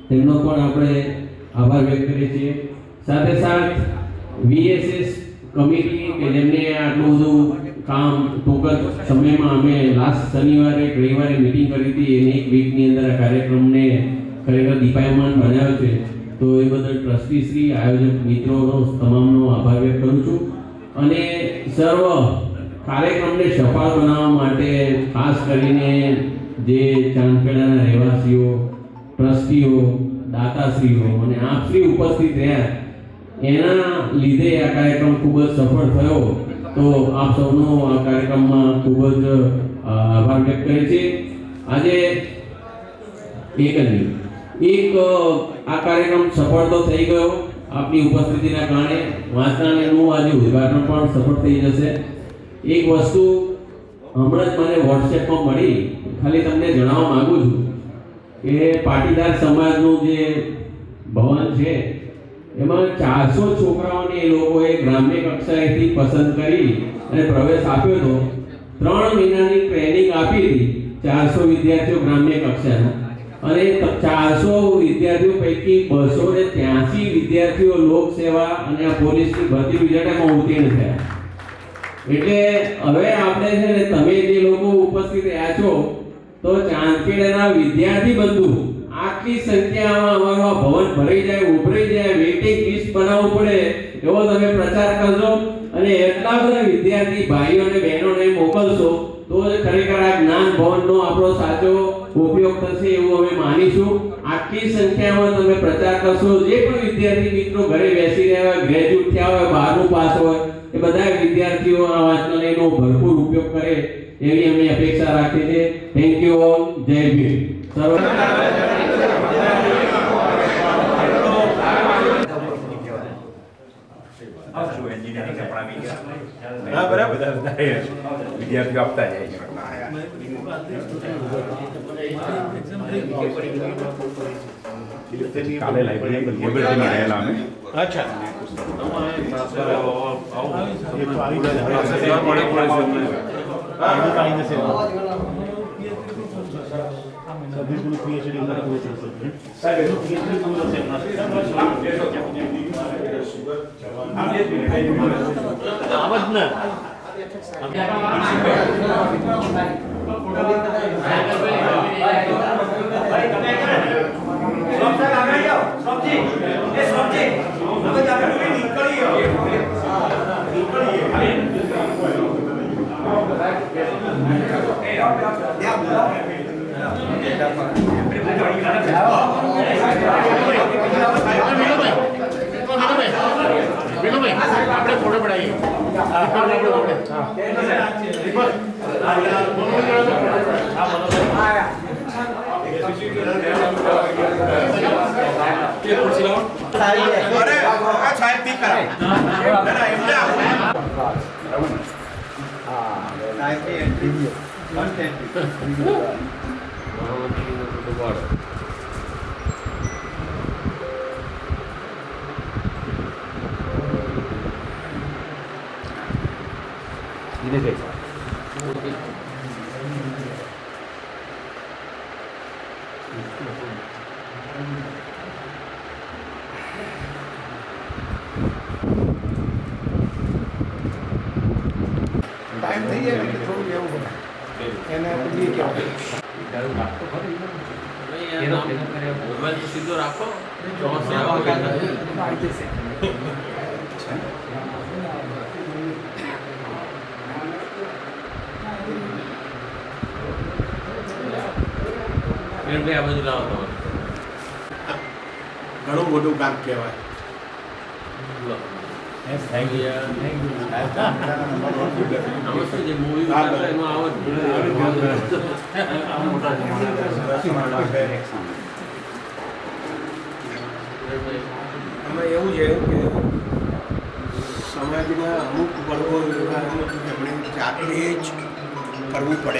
તેમનો પણ આપણે આભાર વ્યક્ત કરીએ છીએ। સાથે સાથ વીએસએસ કમિટી કે જેમને આટલું બધું કામ ટૂંક જ સમયમાં અમે લાસ્ટ શનિવારે રવિવારે મીટિંગ કરી હતી અને એક વીકની અંદર આ કાર્યક્રમને ખરેખર દીપાયમાન બનાવ્યો છે, તો એ બદલ ટ્રસ્ટી શ્રી, આયોજક મિત્રોનો તમામનો આભાર વ્યક્ત કરું છું। અને સર્વ કાર્યક્રમને સફળ બનાવવા માટે ખાસ કરીને જે ચાંદખેડાના રહેવાસીઓ, ટ્રસ્ટીઓ, દાતાશ્રીઓ અને આપશ્રી ઉપસ્થિત રહ્યા એના લીધે આ કાર્યક્રમ ખૂબ જ સફળ થયો, તો આપ સૌનો આ કાર્યક્રમમાં ખૂબ જ આભાર વ્યક્ત કરે છે। આજે એક આ કાર્યક્રમ સફળ તો થઈ ગયો આપની ઉપસ્થિતિના કારણે, વાંચનાલયનું આજે ઉદ્ઘાટન પણ સફળ થઈ જશે। એક વસ્તુ હમણાં જ મને વોટ્સએપમાં મળી, ખાલી તમને જણાવવા માંગુ છું કે પાટીદાર સમાજનું જે ભવન છે એમાં 400 છોકરાઓને એ લોકોએ ગ્રામ્ય કક્ષાએથી પસંદ કરી અને પ્રવેશ આપ્યો હતો। 3 મહિનાની ટ્રેનિંગ આપી હતી 400 વિદ્યાર્થીઓ ગ્રામ્ય કક્ષાના, અને 400 વિદ્યાર્થીઓ પૈકી 283 વિદ્યાર્થીઓ લોકસેવા અને આ પોલીસની ભરતી વિજેતામાં ઉત્તીર્ણ થયા। એટલે હવે આપણે છે ને, તમે જે લોકો ઉપસ્થિત રહ્યા છો, તો ચાંદખેડાના વિદ્યાર્થી બંધુ આટલી સંખ્યામાં અમારું ભવન ભરાઈ જાય, ઉભરાઈ જાય, વેઇટિંગ લિસ્ટ બનાવવું પડે એવો તમે પ્રચાર કરજો। અને એટલા બધા વિદ્યાર્થી ભાઈઓ અને બહેનોને મોકલશો તો જ ખરેખર આ જ્ઞાન ભવનનો આપણો સાચો ઉપયોગ થશે એવું અમે માનીશું. આટલી સંખ્યામાં તમે પ્રચાર કરશો. જે પણ વિદ્યાર્થી મિત્રો ઘરે બેસી રહ્યા હોય, ગ્રેજ્યુએટ થયા હોય, બહારનું પાસ હોય, એ બધા વિદ્યાર્થીઓ આ વાંચનાલયનો ભરપૂર ઉપયોગ કરે એવી અમે અપેક્ષા રાખીએ છીએ. Thank you all. જય ભીમ. વિદ્યાર્થીઓ આપતા જાય છે. કાલે લાઇબ્રેરીમાં રહેલા અમે. અચ્છા આપણે ફોટો પડાવીએ. ટાઈમ થઈ જાય એટલે થોડું લેવું પડે એને પછી મોબાઈલ સીધો રાખો. ઘણું મોટું કામ કહેવાય. એમાં એવું છે કે સમાજના અમુક વર્ગો એવા એમણે જાતે જ કરવું પડે